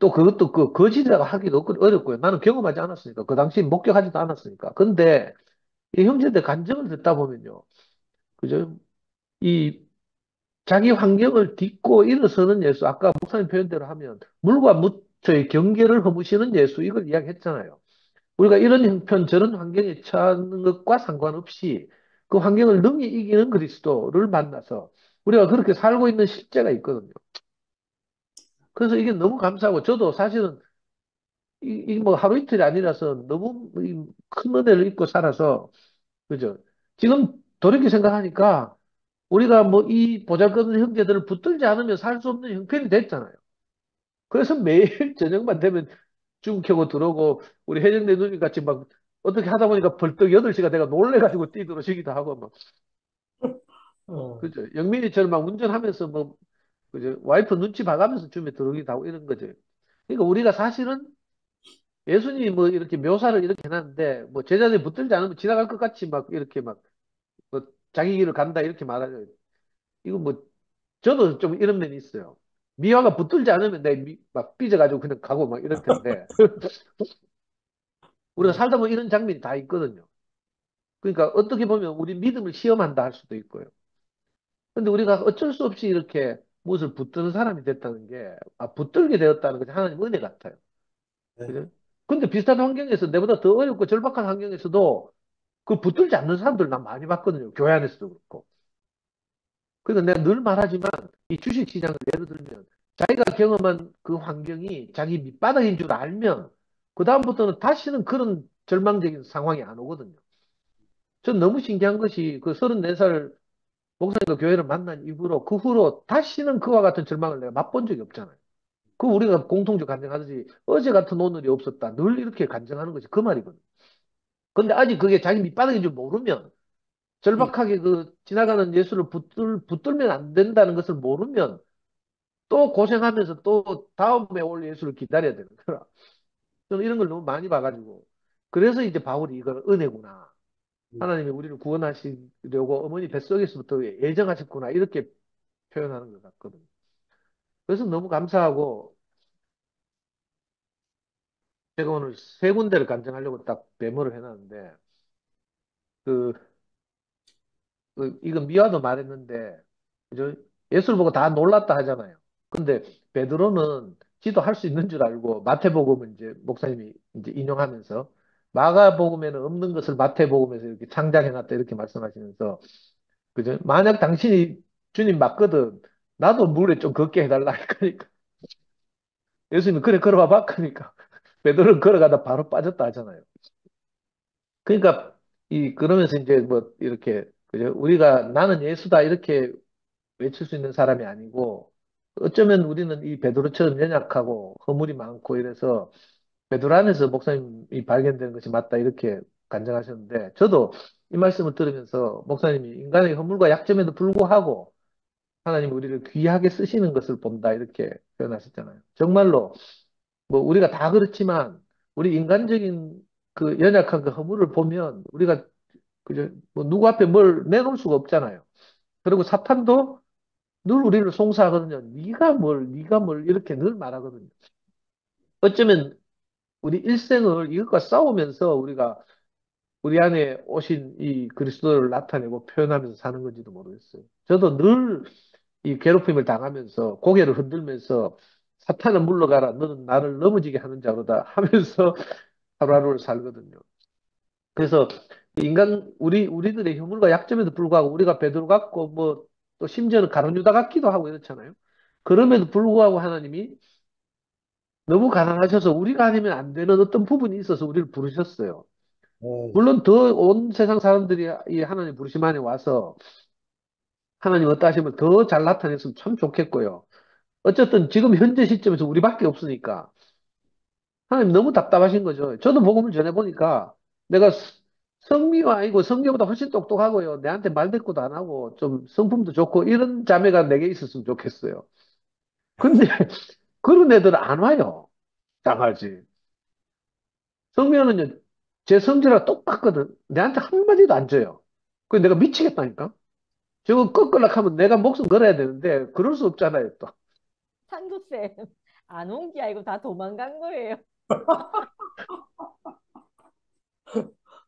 또 그것도 거짓이라고 하기도 어렵고요. 나는 경험하지 않았으니까. 그 당시 목격하지도 않았으니까. 근데 이 형제들 간증을 듣다 보면요. 그죠? 이 자기 환경을 딛고 일어서는 예수. 아까 목사님 표현대로 하면 물과 무초의 경계를 허무시는 예수. 이걸 이야기했잖아요. 우리가 이런 형편, 저런 환경에 처하는 것과 상관없이 그 환경을 능히 이기는 그리스도를 만나서 우리가 그렇게 살고 있는 실제가 있거든요. 그래서 이게 너무 감사하고 저도 사실은 하루 이틀이 아니라서 너무 큰 은혜를 입고 살아서 그죠? 지금 돌이켜 생각하니까 우리가 이 보잘것없는 형제들을 붙들지 않으면 살 수 없는 형편이 됐잖아요. 그래서 매일 저녁만 되면 중 켜고 들어오고 우리 혜정네 누님 같이 막 어떻게 하다 보니까 벌떡 8시가 내가 놀래가지고 뛰들어지기도 하고 막 어, 그죠? 영민이처럼 막 운전하면서 그죠? 와이프 눈치 봐가면서 줌에 들어오기도 하고 이런 거죠. 그러니까 우리가 사실은 예수님이 이렇게 묘사를 이렇게 해놨는데 제자들이 붙들지 않으면 지나갈 것 같이 막 이렇게 뭐 자기 길을 간다 이렇게 말하죠. 이거 저도 좀 이런 면이 있어요. 미화가 붙들지 않으면 막 삐져가지고 그냥 가고 막 이럴 텐데 우리가 어, 살다 보면 이런 장면이 다 있거든요. 그러니까 어떻게 보면 우리 믿음을 시험한다 할 수도 있고요. 근데 우리가 어쩔 수 없이 이렇게 무엇을 붙드는 사람이 됐다는 게, 붙들게 되었다는 것이 하나님 은혜 같아요. 네. 그죠? 근데 비슷한 환경에서 내보다 더 어렵고 절박한 환경에서도 그 붙들지 않는 사람들 난 많이 봤거든요. 교회 안에서도 그렇고. 그러니까 내가 늘 말하지만 이 주식시장을 예를 들면 자기가 경험한 그 환경이 자기 밑바닥인 줄 알면 그다음부터는 다시는 그런 절망적인 상황이 안 오거든요. 전 너무 신기한 것이 그 34살 목사님과 교회를 만난 이후로 그 후로 다시는 그와 같은 절망을 내가 맛본 적이 없잖아요. 그 우리가 공통적으로 간증하듯이 어제 같은 오늘이 없었다. 늘 이렇게 간증하는 것이 그 말이거든요. 근데 아직 그게 자기 밑바닥인 줄 모르면 절박하게 그 지나가는 예수를 붙들면 안 된다는 것을 모르면 또 고생하면서 또 다음에 올 예수를 기다려야 되는 거라. 저는 이런 걸 너무 많이 봐가지고. 그래서 이제 바울이 이걸 은혜구나. 하나님이 우리를 구원하시려고 어머니 뱃속에서부터 예정하셨구나. 이렇게 표현하는 것 같거든요. 그래서 너무 감사하고 제가 오늘 세 군데를 간증하려고 딱 메모를 해놨는데 그 이건 미화도 말했는데, 그죠? 예수를 보고 다 놀랐다 하잖아요. 근데 베드로는 지도 할 수 있는 줄 알고 마태복음은 이제 목사님이 이제 인용하면서 마가복음에는 없는 것을 마태복음에서 이렇게 창작해놨다 이렇게 말씀하시면서, 그죠? 만약 당신이 주님 맞거든, 나도 물에 좀 걷게 해달라 하니까 예수님이 그래 걸어봐봐 하니까 베드로는 걸어가다 바로 빠졌다 하잖아요. 그러니까 그러면서 이제 뭐 이렇게, 그죠? 우리가 나는 예수다 이렇게 외칠 수 있는 사람이 아니고 어쩌면 우리는 이 베드로처럼 연약하고 허물이 많고 이래서 베드로 안에서 목사님이 발견되는 것이 맞다 이렇게 간증하셨는데, 저도 이 말씀을 들으면서 목사님이 인간의 허물과 약점에도 불구하고 하나님이 우리를 귀하게 쓰시는 것을 본다 이렇게 표현하셨잖아요. 정말로 뭐 우리가 다 그렇지만 우리 인간적인 그 연약한 그 허물을 보면 우리가 그저 뭐 누구 앞에 뭘 내놓을 수가 없잖아요. 그리고 사탄도 늘 우리를 송사하거든요. 네가 뭘 이렇게 늘 말하거든요. 어쩌면 우리 일생을 이것과 싸우면서 우리가 우리 안에 오신 이 그리스도를 나타내고 표현하면서 사는 건지도 모르겠어요. 저도 늘 이 괴롭힘을 당하면서 고개를 흔들면서 사탄은 물러가라. 너는 나를 넘어지게 하는 자로다 하면서 하루하루를 살거든요. 그래서 우리들의 휴물과 약점에도 불구하고 우리가 베드로 같고 뭐 또 심지어는 가룟 유다 같기도 하고 이렇잖아요. 그럼에도 불구하고 하나님이 너무 가난하셔서 우리가 아니면 안 되는 어떤 부분이 있어서 우리를 부르셨어요. 네. 물론 더 온 세상 사람들이 이 하나님 부르심 안에 와서 하나님 어떠 하시면 더 잘 나타냈으면 참 좋겠고요. 어쨌든 지금 현재 시점에서 우리밖에 없으니까 하나님 너무 답답하신 거죠. 저도 복음을 전해보니까 내가 성미가 아니고 성경보다 훨씬 똑똑하고요. 내한테 말대꾸도 안 하고 좀 성품도 좋고 이런 자매가 내게 있었으면 좋겠어요. 근데 그런 애들은 안 와요. 장하지. 성미는 제 성질하고 똑같거든. 내한테 한마디도 안 줘요. 그 내가 미치겠다니까. 저거 꺾으려고 하면 내가 목숨 걸어야 되는데 그럴 수 없잖아요, 또. 한구쌤, 안 온 게 아니고 다 도망간 거예요.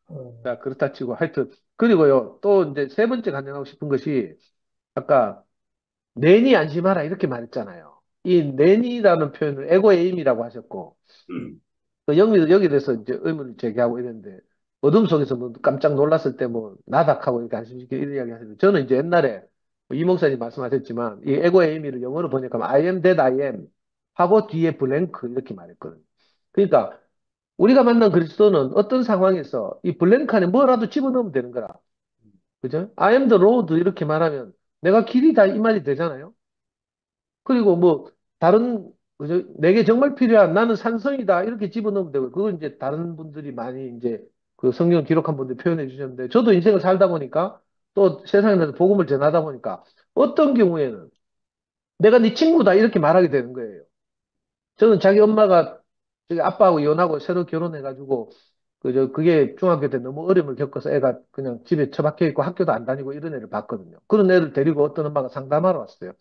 어, 자, 그렇다 치고 하여튼 그리고요. 또 이제 세 번째 간증하고 싶은 것이 아까 내니 안심하라 이렇게 말했잖아요. 이 내니라는 표현을 에고에임이라고 하셨고 그 여기에 대해서 이제 의문을 제기하고 이랬는데 어둠 속에서 뭐 깜짝 놀랐을 때 뭐 나닥하고 이렇게 안심시키고 이런 이야기 하셨는데 저는 이제 옛날에 이 목사님 말씀하셨지만 이 에고에임을 영어로 번역하면 I am that I am 하고 뒤에 블랭크 이렇게 말했거든요. 그러니까 우리가 만난 그리스도는 어떤 상황에서 이 블랭크 안에 뭐라도 집어넣으면 되는 거라. 그죠? I am the road 이렇게 말하면 내가 길이다 이 말이 되잖아요. 그리고 뭐 다른 그죠? 내게 정말 필요한 나는 산성이다 이렇게 집어넣으면 되고 그건 이제 다른 분들이 많이 이제 그 성경 기록한 분들이 표현해 주셨는데 저도 인생을 살다 보니까 또 세상에서 복음을 전하다 보니까 어떤 경우에는 내가 네 친구다 이렇게 말하게 되는 거예요. 저는 자기 엄마가 저기 아빠하고 이혼하고 새로 결혼해가지고 그게 중학교 때 너무 어려움을 겪어서 애가 그냥 집에 처박혀 있고 학교도 안 다니고 이런 애를 봤거든요. 그런 애를 데리고 어떤 엄마가 상담하러 왔어요.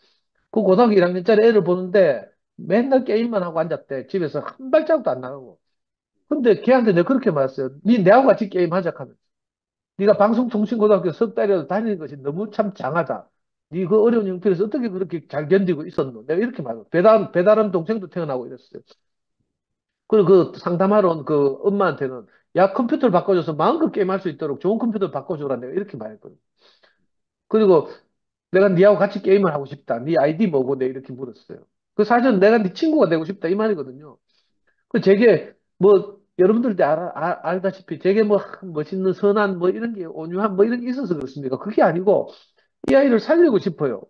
그 고등학교 1학년짜리 애를 보는데 맨날 게임만 하고 앉았대. 집에서 한 발자국도 안 나가고. 근데 걔한테 내가 그렇게 말했어요. 니 내하고 같이 게임하자 하면. 네가 방송통신고등학교 석 달이라도 다니는 것이 너무 참 장하다. 네 그 어려운 형편에서 어떻게 그렇게 잘 견디고 있었노? 내가 이렇게 말해요. 배다른 동생도 태어나고 이랬어요. 그리고 그 상담하러 온 그 엄마한테는 야, 컴퓨터를 바꿔줘서 마음껏 게임할 수 있도록 좋은 컴퓨터를 바꿔줘라. 내가 이렇게 말했거든. 그리고 내가 니하고 같이 게임을 하고 싶다. 니 아이디 뭐고? 내가 이렇게 물었어요. 그 사실은 내가 네 친구가 되고 싶다. 이 말이거든요. 그 제게 뭐 여러분들도 알다시피 제게 뭐 멋있는 선한 뭐 이런 게 온유한 뭐 이런 게 있어서 그렇습니까? 그게 아니고 이 아이를 살리고 싶어요.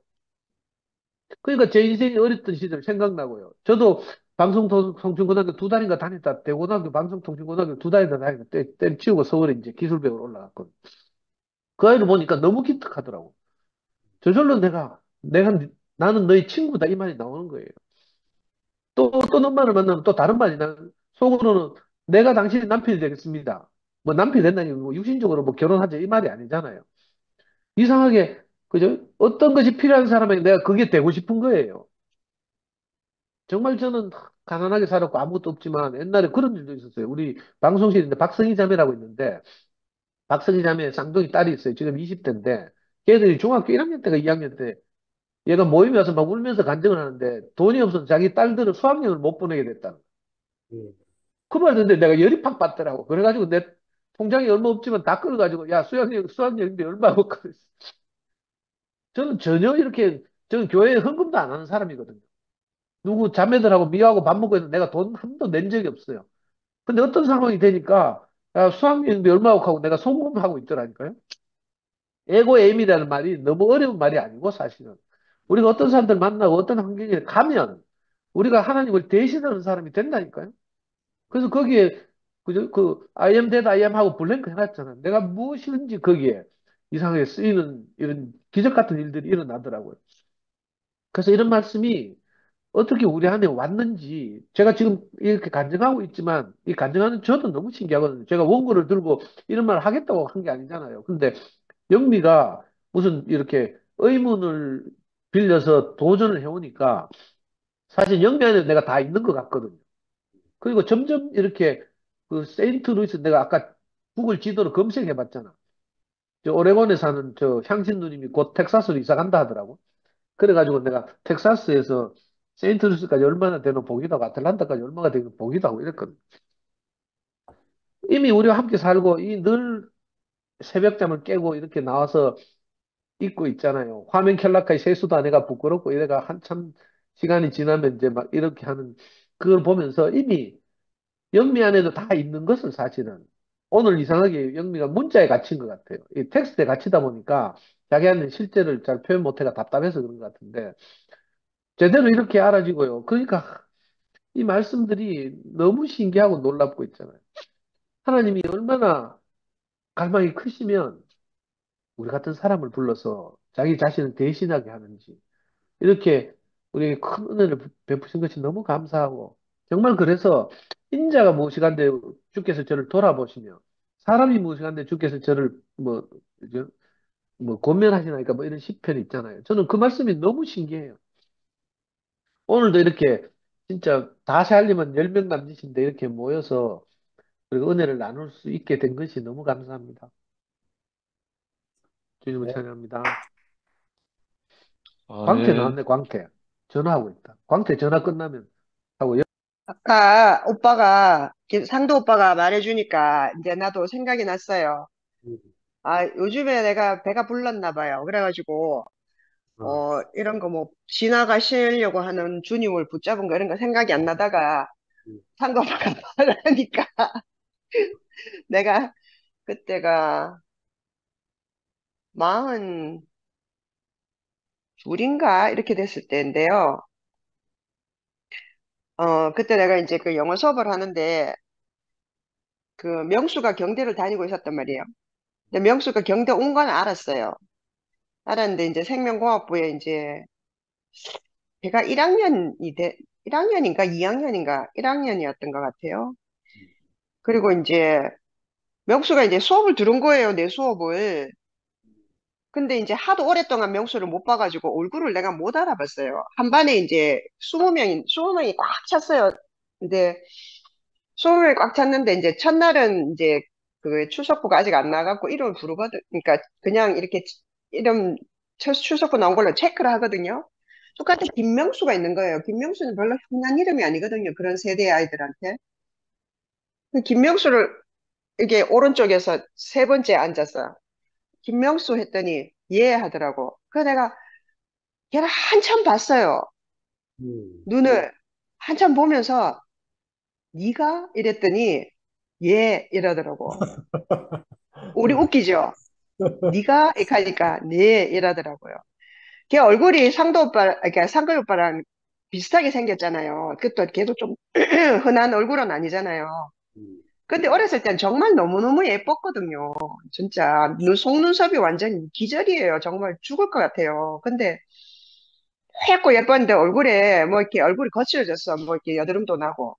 그러니까 제 인생이 어렸던 시절 생각나고요. 저도 방송통신고등학교 두 달인가 다녔다. 대고등학교 방송통신고등학교 두 달이나 다니다 때려치우고 서울에 이제 기술배우로 올라갔거든. 그 아이를 보니까 너무 기특하더라고. 저절로 나는 너희 친구다 이 말이 나오는 거예요. 또 엄마를 만나면 또 다른 말이 속으로는 내가 당신의 남편이 되겠습니다. 뭐 남편이 된다니 뭐 육신적으로 뭐 결혼하자 이 말이 아니잖아요. 이상하게 그죠? 어떤 것이 필요한 사람에게 내가 그게 되고 싶은 거예요. 정말 저는 가난하게 살았고 아무것도 없지만 옛날에 그런 일도 있었어요. 우리 방송실인데 박성희 자매라고 있는데 박성희 자매 쌍둥이 딸이 있어요. 지금 20대인데 걔들이 중학교 1학년 때가 2학년 때 얘가 모임에 와서 막 울면서 간증을 하는데 돈이 없어서 자기 딸들을 수학여행을 못 보내게 됐다. 음, 그 말 듣는데 내가 열이 팍 받더라고. 그래가지고 내 통장에 얼마 없지만 다 끌어가지고 야 수학여행비 얼마고 그랬어. 저는 전혀 이렇게 저는 교회에 헌금도 안 하는 사람이거든요. 누구 자매들하고 미워하고 밥 먹고 있는데 내가 돈 한 번도 낸 적이 없어요. 근데 어떤 상황이 되니까 야, 수학여행비 얼마고 하고 내가 송금하고 있더라니까요. 에고에임이라는 말이 너무 어려운 말이 아니고 사실은 우리가 어떤 사람들 만나고 어떤 환경에 가면 우리가 하나님을 대신하는 사람이 된다니까요. 그래서 거기에 I am that I am 하고 블랭크 해놨잖아. 내가 무엇이든지 거기에 이상하게 쓰이는 이런 기적 같은 일들이 일어나더라고요. 그래서 이런 말씀이 어떻게 우리 안에 왔는지 제가 지금 이렇게 간증하고 있지만 이 간증하는 저도 너무 신기하거든요. 제가 원고를 들고 이런 말을 하겠다고 한 게 아니잖아요. 근데 영미가 무슨 이렇게 의문을 빌려서 도전을 해오니까 사실 영미 안에 내가 다 있는 것 같거든요. 그리고 점점 이렇게 그 세인트루이스 내가 아까 구글 지도로 검색해 봤잖아. 저 오레곤에 사는 저 향신 누님이 곧 텍사스로 이사 간다 하더라고. 그래가지고 내가 텍사스에서 세인트루이스까지 얼마나 되는 보기도 하고 아틀란타까지 얼마나 되는 보기도 하고 이랬거든. 이미 우리와 함께 살고 이 늘 새벽잠을 깨고 이렇게 나와서 있고 있잖아요. 화면 켤라카이 세수도 안 해가 부끄럽고 이래가 한참 시간이 지나면 이제 막 이렇게 하는 그걸 보면서 이미 영미 안에도 다 있는 것을 사실은 오늘 이상하게 영미가 문자에 갇힌 것 같아요. 이 텍스트에 갇히다 보니까 자기한테 실제를 잘 표현 못해가 답답해서 그런 것 같은데 제대로 이렇게 알아지고요. 그러니까 이 말씀들이 너무 신기하고 놀랍고 있잖아요. 하나님이 얼마나 갈망이 크시면 우리 같은 사람을 불러서 자기 자신을 대신하게 하는지 이렇게 우리에게 큰 은혜를 베푸신 것이 너무 감사하고 정말 그래서 인자가 무엇이간데 주께서 저를 돌아보시며 사람이 무엇이간데 주께서 저를 그죠? 뭐 권면하시나니까 뭐 이런 시편이 있잖아요. 저는 그 말씀이 너무 신기해요. 오늘도 이렇게 진짜 다시 하려면 10명 남짓인데 이렇게 모여서 그리고 은혜를 나눌 수 있게 된 것이 너무 감사합니다. 주님을 네. 찬양합니다. 광태 아멘. 나왔네, 광태. 전화하고 있다. 광태 전화 끝나면 하고 아까 오빠가, 상도 오빠가 말해주니까 이제 나도 생각이 났어요. 음, 아, 요즘에 내가 배가 불렀나 봐요. 그래가지고, 어, 이런 거 뭐, 지나가시려고 하는 주님을 붙잡은 거 이런 거 생각이 안 나다가 음, 상도 오빠가 말하니까 내가 그때가 42인가 이렇게 됐을 때인데요. 그때 내가 이제 그 영어 수업을 하는데 그 명수가 경대를 다니고 있었단 말이에요. 근데 명수가 경대 온 건 알았어요. 알았는데 이제 생명공학부에 이제 제가 1학년인가 2학년인가 1학년이었던 것 같아요. 그리고 이제 명수가 이제 수업을 들은 거예요, 내 수업을. 근데 이제 하도 오랫동안 명수를 못 봐가지고 얼굴을 내가 못 알아봤어요. 한 반에 이제 20명이 꽉 찼어요. 근데 20명이 꽉 찼는데 이제 첫날은 이제 그 출석부가 아직 안 나갔고 이름을 부르거든. 그러니까 그냥 이렇게 이름 출석부 나온 걸로 체크를 하거든요. 똑같이 김명수가 있는 거예요. 김명수는 별로 흔한 이름이 아니거든요. 그런 세대의 아이들한테. 김명수를 이게 오른쪽에서 세 번째 앉았어. 김명수 했더니 예 하더라고. 그래서 내가 걔를 한참 봤어요. 음. 눈을 한참 보면서 네가 이랬더니 예 이러더라고. 우리 웃기죠? 네가 이렇게 하니까 네 이러더라고요. 걔 얼굴이 상도 오빠, 그러니까 상글 오빠랑 비슷하게 생겼잖아요. 그것도 걔도 좀 흔한 얼굴은 아니잖아요. 음. 근데 어렸을 땐 정말 너무너무 예뻤거든요. 진짜 속눈썹이 완전 기절이에요. 정말 죽을 것 같아요. 근데 하얗고 예뻤는데 얼굴에 뭐 이렇게 얼굴이 거칠어졌어. 뭐 이렇게 여드름도 나고.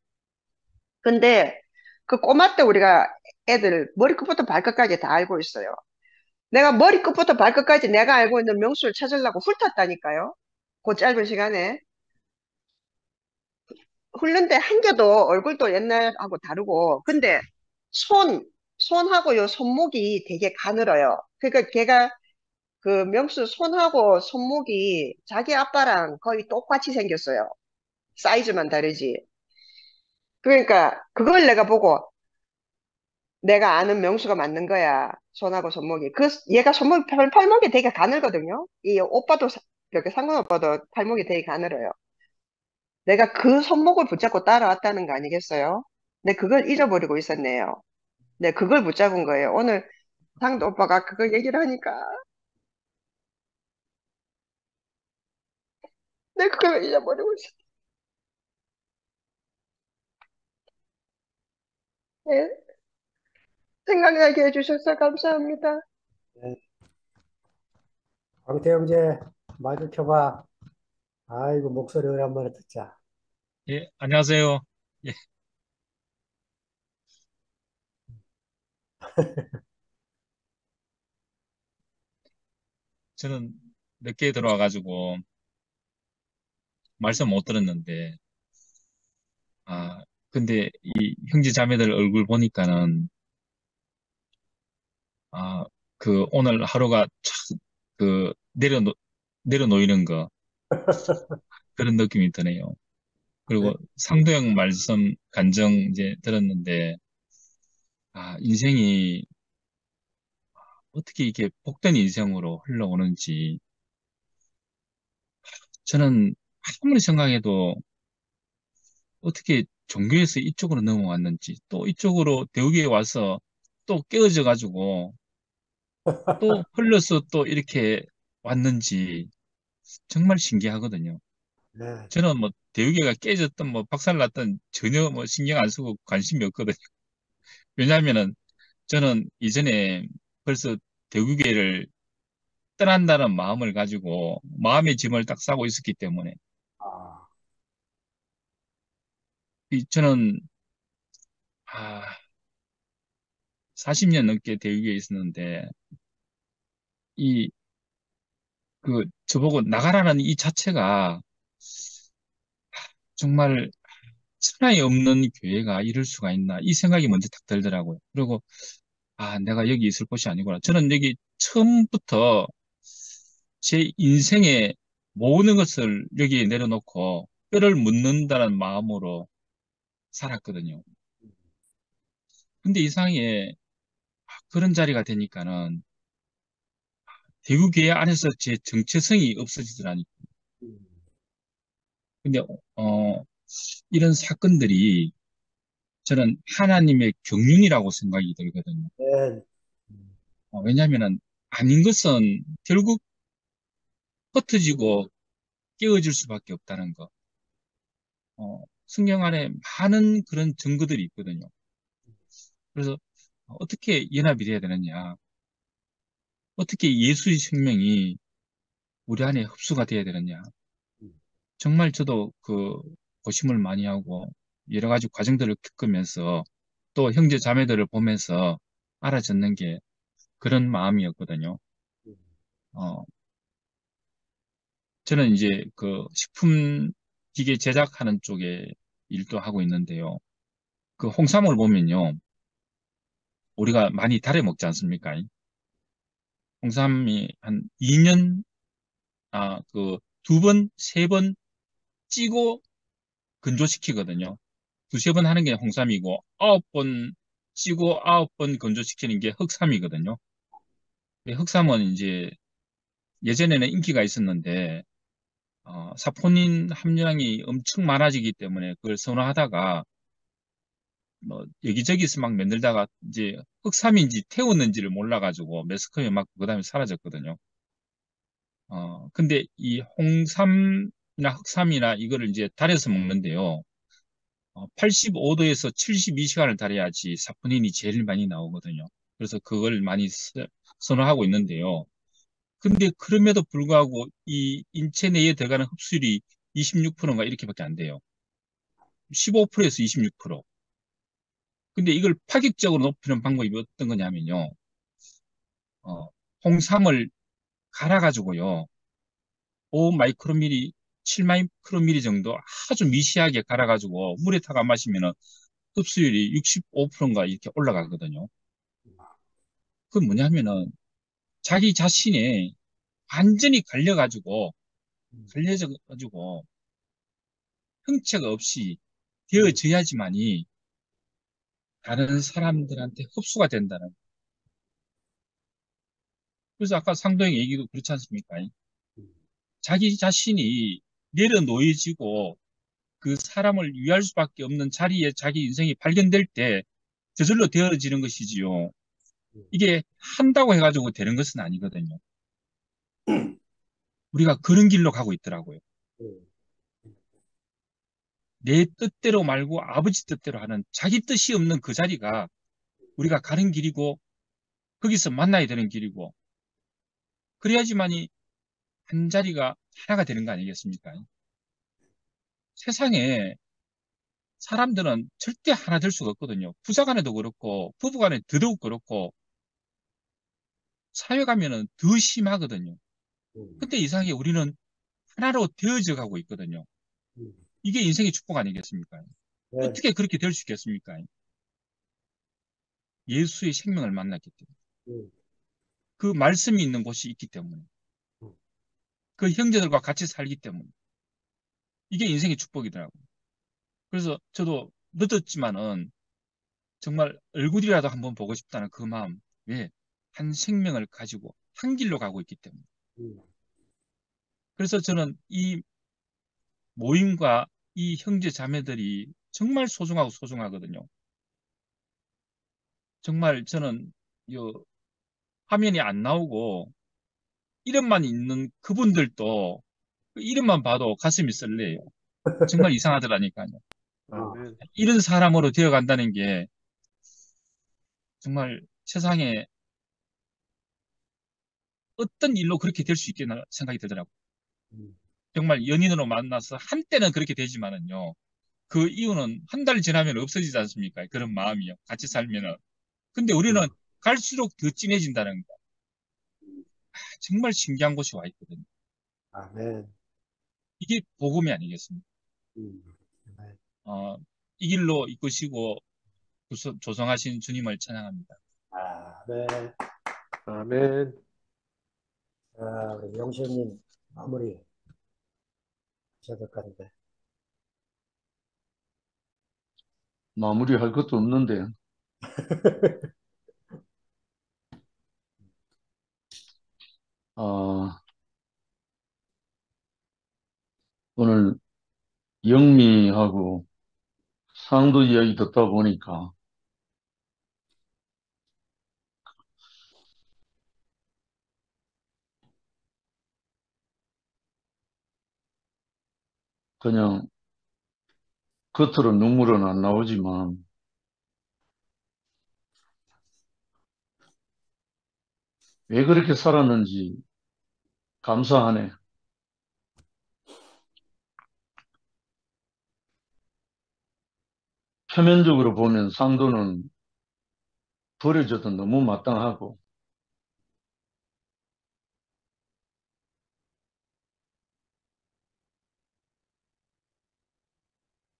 근데 그 꼬마 때 우리가 애들 머리끝부터 발끝까지 다 알고 있어요. 내가 머리끝부터 발끝까지 내가 알고 있는 명수를 찾으려고 훑었다니까요. 그 짧은 시간에. 훑는데 한 개도 얼굴도 옛날하고 다르고. 근데 손, 손하고 요 손목이 되게 가늘어요. 그러니까 걔가 그 명수 손하고 손목이 자기 아빠랑 거의 똑같이 생겼어요. 사이즈만 다르지. 그러니까 그걸 내가 보고 내가 아는 명수가 맞는 거야. 손하고 손목이. 얘가 팔목이 되게 가늘거든요. 이 오빠도, 이렇게 상근 오빠도 팔목이 되게 가늘어요. 내가 그 손목을 붙잡고 따라왔다는 거 아니겠어요? 근데 그걸 잊어버리고 있었네요. 네, 그걸 붙잡은 거예요. 오늘 상도 오빠가 그걸 얘기를 하니까 내가 그걸 잊어버리고 있었. 네, 생각나게 해주셔서 감사합니다. 네. 광태 형제, 마이크 켜봐. 아이고, 목소리 오랜만에 듣자. 예, 안녕하세요. 예, 저는 늦게 들어와가지고 말씀 못 들었는데, 근데 이 형제 자매들 얼굴 보니까는, 아, 그 오늘 하루가 촥, 내려놓이는 거, 그런 느낌이 드네요. 네. 그리고 상도형 말씀, 간증 이제 들었는데, 인생이 어떻게 이렇게 복된 인생으로 흘러오는지, 저는 아무리 생각해도 어떻게 종교에서 이쪽으로 넘어왔는지, 또 이쪽으로 대우교에 와서 또 깨어져 가지고 또 흘러서 또 이렇게 왔는지 정말 신기하거든요. 네. 저는 뭐 대우교가 깨졌든 뭐 박살났든 전혀 뭐 신경 안 쓰고 관심이 없거든요. 왜냐하면은 저는 이전에 벌써 대우교회를 떠난다는 마음을 가지고 마음의 짐을 딱 싸고 있었기 때문에 아, 저는 아, 40년 넘게 대우교회에 있었는데 이 저보고 나가라는 이 자체가 정말 천하에 없는 교회가 이럴 수가 있나, 이 생각이 먼저 딱 들더라고요. 그리고, 내가 여기 있을 곳이 아니구나. 저는 여기 처음부터 제 인생의 모든 것을 여기에 내려놓고 뼈를 묻는다는 마음으로 살았거든요. 근데 이상하게 그런 자리가 되니까는 대구교회 안에서 제 정체성이 없어지더라니. 음. 근데, 어, 이런 사건들이 저는 하나님의 경륜이라고 생각이 들거든요. 네. 음. 왜냐하면은 아닌 것은 결국 흩어지고 깨어질 수밖에 없다는 거. 성경 안에 많은 그런 증거들이 있거든요. 그래서 어떻게 연합이 돼야 되느냐? 어떻게 예수의 생명이 우리 안에 흡수가 돼야 되느냐? 음. 정말 저도 고심을 많이 하고 여러 가지 과정들을 겪으면서 또 형제 자매들을 보면서 알아듣는 게 그런 마음이었거든요. 음. 어, 저는 이제 식품 기계 제작하는 쪽에 일도 하고 있는데요. 그 홍삼을 보면요. 우리가 많이 달여 먹지 않습니까? 홍삼이 한 2년, 두 번, 세 번 찌고 건조시키거든요. 두세 번 하는 게 홍삼이고 9번 찌고 9번 건조시키는 게 흑삼이거든요. 근데 흑삼은 이제 예전에는 인기가 있었는데 사포닌 함량이 엄청 많아지기 때문에 그걸 선호하다가 뭐 여기저기서 막 만들다가 이제 흑삼인지 태웠는지를 몰라가지고 매스컴에 맞고 그다음에 사라졌거든요. 근데 이 홍삼이나 흑삼이나 이거를 이제 달여서 먹는데요. 85도에서 72시간을 달여야지 사포닌이 제일 많이 나오거든요. 그래서 그걸 많이 선호하고 있는데요. 근데 그럼에도 불구하고 이 인체 내에 들어가는 흡수율이 26%인가 이렇게밖에 안 돼요. 15%에서 26%. 근데 이걸 파격적으로 높이는 방법이 어떤 거냐면요. 어, 홍삼을 갈아가지고요. 5 마이크로미리, 7 마이크로미리 정도 아주 미시하게 갈아가지고 물에 타가 마시면은 흡수율이 65%인가 이렇게 올라가거든요. 그건 뭐냐면은 자기 자신에 완전히 갈려져가지고 형체가 없이 되어져야지만이 다른 사람들한테 흡수가 된다는. 그래서 아까 상도형 얘기도 그렇지 않습니까? 자기 자신이 내려놓여지고 그 사람을 위할 수밖에 없는 자리에 자기 인생이 발견될 때 저절로 되어지는 것이지요. 이게 한다고 해가지고 되는 것은 아니거든요. 우리가 그런 길로 가고 있더라고요. 내 뜻대로 말고 아버지 뜻대로 하는 자기 뜻이 없는 그 자리가 우리가 가는 길이고 거기서 만나야 되는 길이고 그래야지만이 한 자리가 하나가 되는 거 아니겠습니까? 세상에 사람들은 절대 하나 될 수가 없거든요. 부자 간에도 그렇고 부부 간에 더더욱 그렇고 사회 가면은 더 심하거든요. 근데 이상하게 우리는 하나로 되어져 가고 있거든요. 이게 인생의 축복 아니겠습니까? 네. 어떻게 그렇게 될 수 있겠습니까? 예수의 생명을 만났기 때문에. 음, 그 말씀이 있는 곳이 있기 때문에. 음, 그 형제들과 같이 살기 때문에. 이게 인생의 축복이더라고요. 그래서 저도 늦었지만은 정말 얼굴이라도 한번 보고 싶다는 그 마음. 왜? 한 생명을 가지고 한 길로 가고 있기 때문에. 음, 그래서 저는 이 모임과 이 형제 자매들이 정말 소중하고 소중하거든요. 정말 저는 요 화면이 안 나오고 이름만 있는 그분들도 그 이름만 봐도 가슴이 설레요. 정말 이상하더라니까요. 아멘. 이런 사람으로 되어 간다는 게 정말 세상에 어떤 일로 그렇게 될 수 있겠나 생각이 들더라고요. 음, 정말 연인으로 만나서 한때는 그렇게 되지만은요. 그 이유는 한 달 지나면 없어지지 않습니까? 그런 마음이요. 같이 살면은. 근데 우리는 음, 갈수록 더 진해진다는 거. 정말 신기한 곳이 와 있거든요. 아멘. 이게 복음이 아니겠습니까? 음, 아멘. 어, 이 길로 이끄시고 조성하신 주님을 찬양합니다. 아멘. 아멘. 우리 영수님 마무리 하셔야 될 것 같은데. 마무리할 것도 없는데, 아, 오늘 영미하고 상도 이야기 듣다 보니까 그냥 겉으로 눈물은 안 나오지만 왜 그렇게 살았는지 감사하네. 표면적으로 보면 상도는 버려져도 너무 마땅하고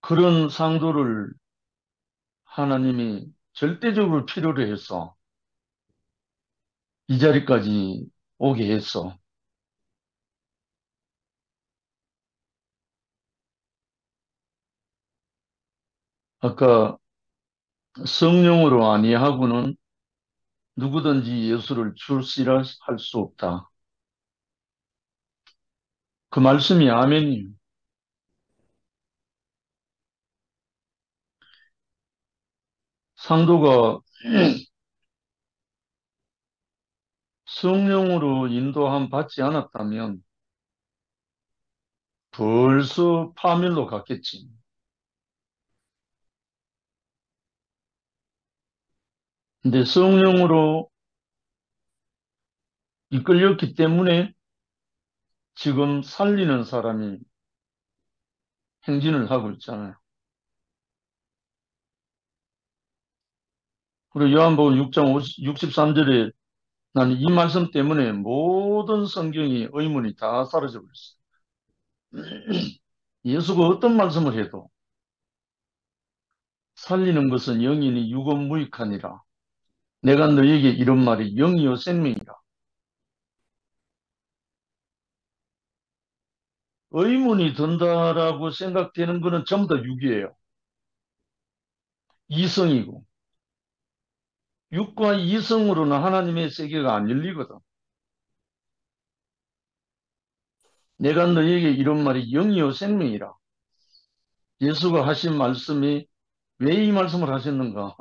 그런 상도를 하나님이 절대적으로 필요로 해서 이 자리까지 오게 했어. 아까 성령으로 아니하고는 누구든지 예수를 출시라 할 수 없다. 그 말씀이 아멘이에요. 상도가 성령으로 인도함 받지 않았다면 벌써 파멸로 갔겠지. 근데 성령으로 이끌렸기 때문에 지금 살리는 사람이 행진을 하고 있잖아요. 그리고 요한복음 6장 63절에 나는 이 말씀 때문에 모든 성경이 의문이 다 사라져 버렸어요. 예수가 어떤 말씀을 해도 살리는 것은 영이니 유곤무익하니라. 내가 너에게 이런 말이 영이요 생명이라. 의문이 든다라고 생각되는 것은 전부 다 육이에요. 이성이고. 육과 이성으로는 하나님의 세계가 안 열리거든. 내가 너에게 이런 말이 영이요 생명이라. 예수가 하신 말씀이 왜 이 말씀을 하셨는가?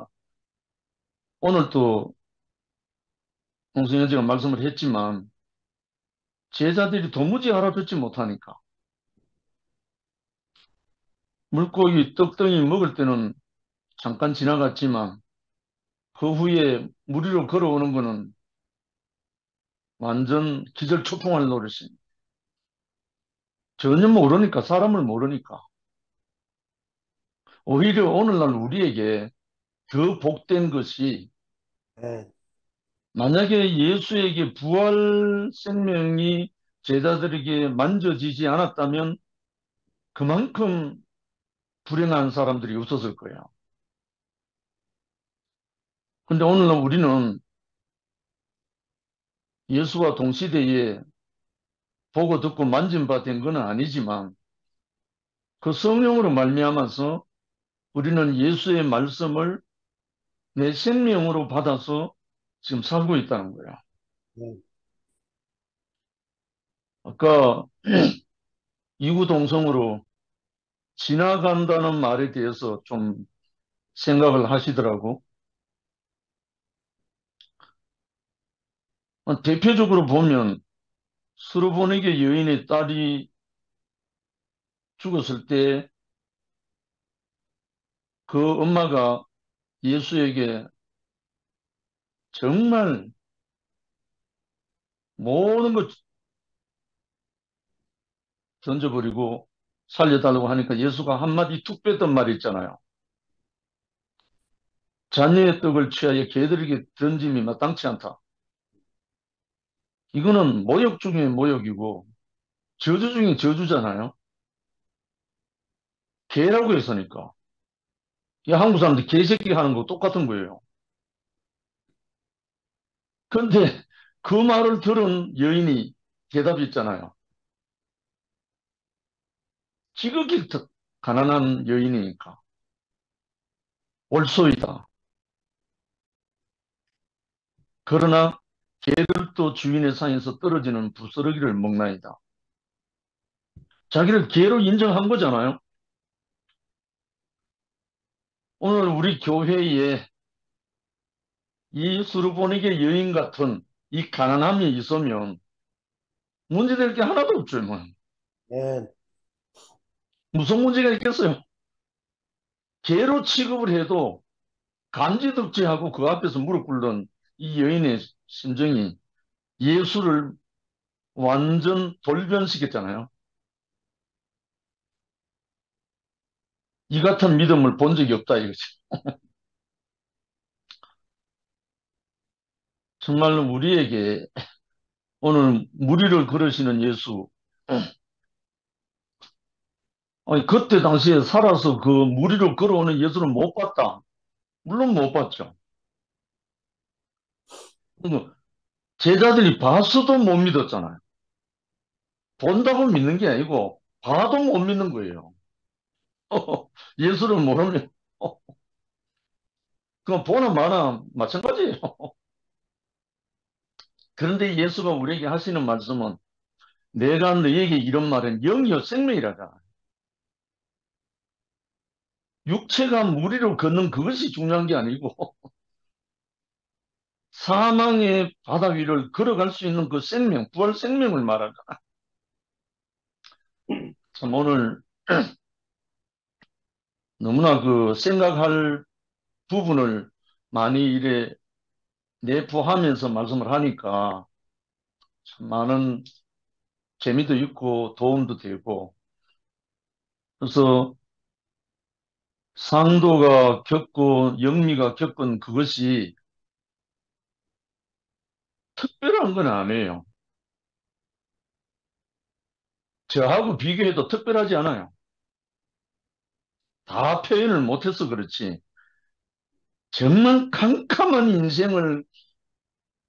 오늘 또 홍승현 씨가 말씀을 했지만 제자들이 도무지 알아듣지 못하니까 물고기, 떡덩이 먹을 때는 잠깐 지나갔지만 그 후에 물 위로 걸어오는 거는 완전 기절초풍할 노릇입니다. 전혀 모르니까, 사람을 모르니까. 오히려 오늘날 우리에게 더 복된 것이 예, 만약에 예수에게 부활 생명이 제자들에게 만져지지 않았다면 그만큼 불행한 사람들이 없었을 거야. 근데 오늘날 우리는 예수와 동시대에 보고 듣고 만진 바 된 건 아니지만 그 성령으로 말미암아서 우리는 예수의 말씀을 내 생명으로 받아서 지금 살고 있다는 거야. 예, 아까 이구동성으로 지나간다는 말에 대해서 좀 생각을 하시더라고. 대표적으로 보면 수르보니게 여인의 딸이 죽었을 때 그 엄마가 예수에게 정말 모든 걸 던져버리고 살려달라고 하니까 예수가 한마디 툭 뺐던 말이 있잖아요. 자녀의 떡을 취하여 개들에게 던짐이 마땅치 않다. 이거는 모욕 중에 모욕이고 저주 중에 저주잖아요. 개라고 했으니까. 이 한국 사람들 개새끼 하는 거 똑같은 거예요. 근데 그 말을 들은 여인이 대답했잖아요. 지극히 가난한 여인이니까. 옳소이다. 그러나 개들도 주인의 상에서 떨어지는 부스러기를 먹나이다. 자기를 개로 인정한 거잖아요. 오늘 우리 교회에 이 수르보니게 여인 같은 이 가난함이 있으면 문제될 게 하나도 없죠. 뭐. 예, 무슨 문제가 있겠어요? 개로 취급을 해도 간지덕지하고 그 앞에서 무릎 꿇는 이 여인의 심정이 예수를 완전 돌변시켰잖아요. 이 같은 믿음을 본 적이 없다 이거지. 정말로 우리에게 오늘 무리를 걸으시는 예수, 아니, 그때 당시에 살아서 그 무리를 걸어오는 예수를 못 봤다. 물론 못 봤죠. 제자들이 봤어도 못 믿었잖아요. 본다고 믿는 게 아니고 봐도 못 믿는 거예요. 예수를 모르면 그건 보나 마나 마찬가지예요. 그런데 예수가 우리에게 하시는 말씀은 내가 너에게 이런 말은 영이요 생명이라잖아. 육체가 무리로 걷는 그것이 중요한 게 아니고 사망의 바다 위를 걸어갈 수 있는 그 생명, 부활 생명을 말하잖아. 참 오늘 너무나 그 생각할 부분을 많이 이래 내포하면서 말씀을 하니까 참 많은 재미도 있고 도움도 되고 그래서 상도가 겪고 영미가 겪은 그것이 특별한 건 아니에요. 저하고 비교해도 특별하지 않아요. 다 표현을 못해서 그렇지. 정말 캄캄한 인생을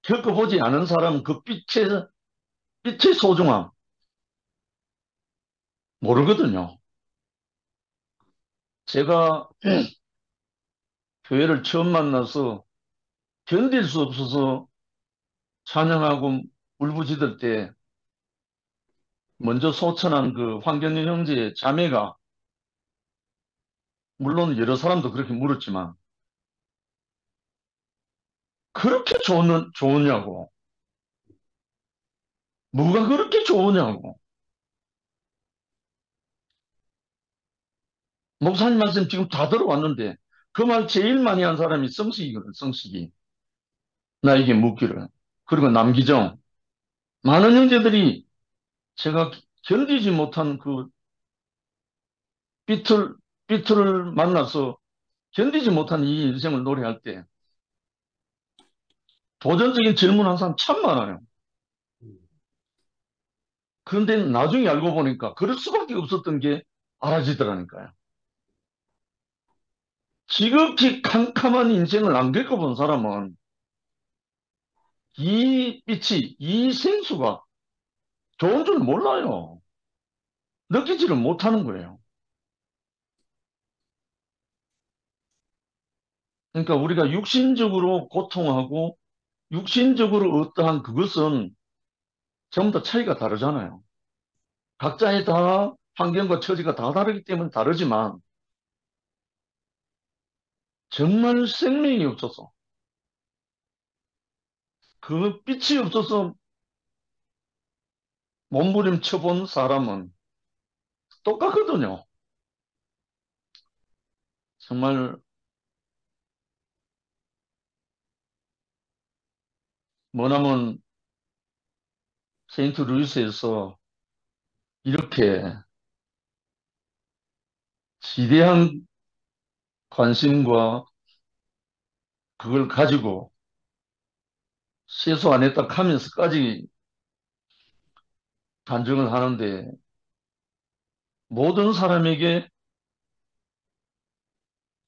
겪어보지 않은 사람은 그 빛의 소중함 모르거든요. 제가 교회를 처음 만나서 견딜 수 없어서 찬양하고 울부짖을 때 먼저 소천한 그 황경영 형제의 자매가 물론 여러 사람도 그렇게 물었지만 그렇게 좋으냐고. 뭐가 그렇게 좋으냐고. 목사님 말씀 지금 다 들어왔는데 그 말 제일 많이 한 사람이 성식이거든, 성식이. 나에게 묻기를. 그리고 남기정. 많은 형제들이 제가 견디지 못한 그 비틀, 비틀을 만나서 견디지 못한 이 인생을 노래할 때 도전적인 질문한 사람 참 많아요. 그런데 나중에 알고 보니까 그럴 수밖에 없었던 게 알아지더라니까요. 지극히 캄캄한 인생을 안 겪어본 사람은 이 빛이, 이 생수가 좋은 줄 몰라요. 느끼지를 못하는 거예요. 그러니까 우리가 육신적으로 고통하고 육신적으로 어떠한 그것은 전부 다 차이가 다르잖아요. 각자의 다 환경과 처지가 다 다르기 때문에 다르지만 정말 생명이 없어서 그 빛이 없어서 몸부림쳐 본 사람은 똑같거든요. 정말 머나먼 세인트 루이스에서 이렇게 지대한 관심과 그걸 가지고 세수 안 했다 하면서까지 간증을 하는데 모든 사람에게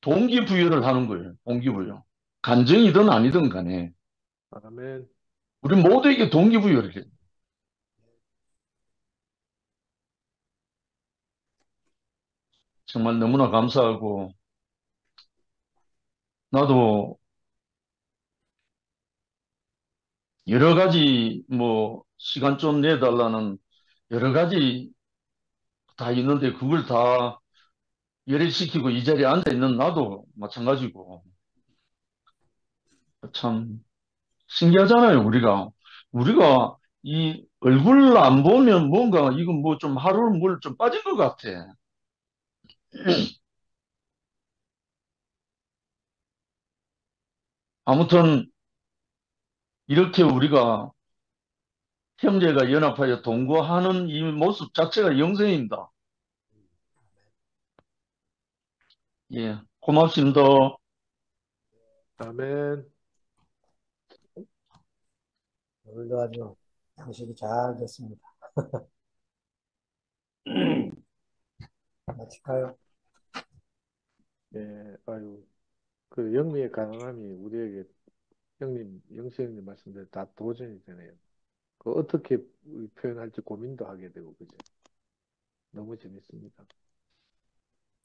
동기부여를 하는 거예요. 동기부여. 간증이든 아니든 간에 아멘. 우리 모두에게 동기부여를 해요. 정말 너무나 감사하고 나도 여러 가지 뭐 시간 좀 내달라는 여러 가지 다 있는데 그걸 다 열애시키고 이 자리에 앉아 있는 나도 마찬가지고 참 신기하잖아요. 우리가 이 얼굴 안 보면 뭔가 이건 뭐 좀 하루 물 좀 빠진 것 같아. 아무튼 이렇게 우리가 형제가 연합하여 동거하는 이 모습 자체가 영생입니다. 예, 고맙습니다. 아멘. 오늘도 아주 양식이 잘 됐습니다. 마칠까요? 예, 아유, 그 영미의 가난함이 우리에게 영시 형님 말씀대로 다 도전이 되네요. 그 어떻게 표현할지 고민도 하게 되고, 그죠? 너무 재밌습니다.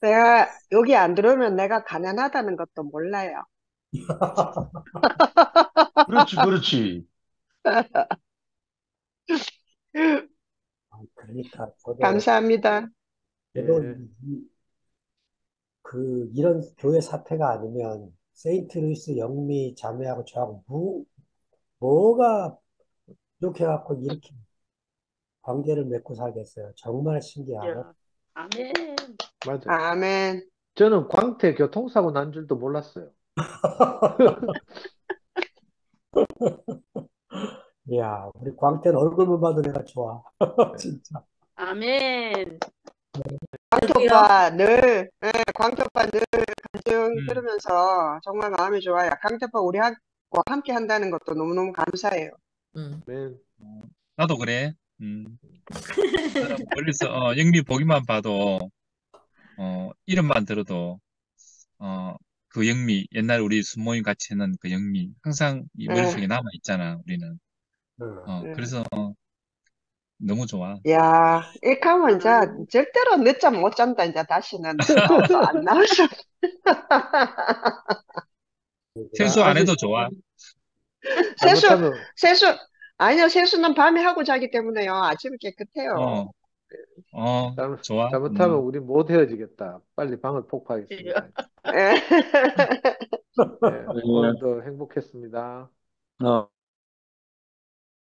내가 여기 안 들어오면 내가 가난하다는 것도 몰라요. 그렇지, 그렇지. 그러니까 저도 감사합니다. 저도 예. 이런 교회 사태가 아니면 세인트루이스 영미 자매하고 저하고 뭐가 부족해갖고 이렇게 관계를 맺고 살겠어요. 정말 신기하고. 야, 아멘. 맞아요. 아멘. 저는 광태 교통사고 난 줄도 몰랐어요. 이야, 우리 광태는 얼굴만 봐도 내가 좋아. 진짜. 아멘. 광태 오빠 늘, 광태 오빠 늘 간증 음. 들으면서 정말 마음이 좋아요. 광태 오빠 우리하고 함께 한다는 것도 너무너무 감사해요. 네. 나도 그래. 나는 멀리서 영미 보기만 봐도 이름만 들어도 그 영미 옛날 우리 순모임 같이 했는 그 영미 항상 이 머릿속에 남아 있잖아 우리는. 그래서 너무 좋아. 야, 이렇게 하면 이제 절대로 늦잠 못 잔다. 이제 다시는 나와서 안 나와서. 세수 안 해도 좋아. 세수, 잘못하면 세수, 아니요, 세수는 밤에 하고 자기 때문에요. 아침에 깨끗해요. 좋아. 잘못하면 우리 못 헤어지겠다. 빨리 방을 폭파하겠습니다. 예. 네, 오늘도 행복했습니다. 어.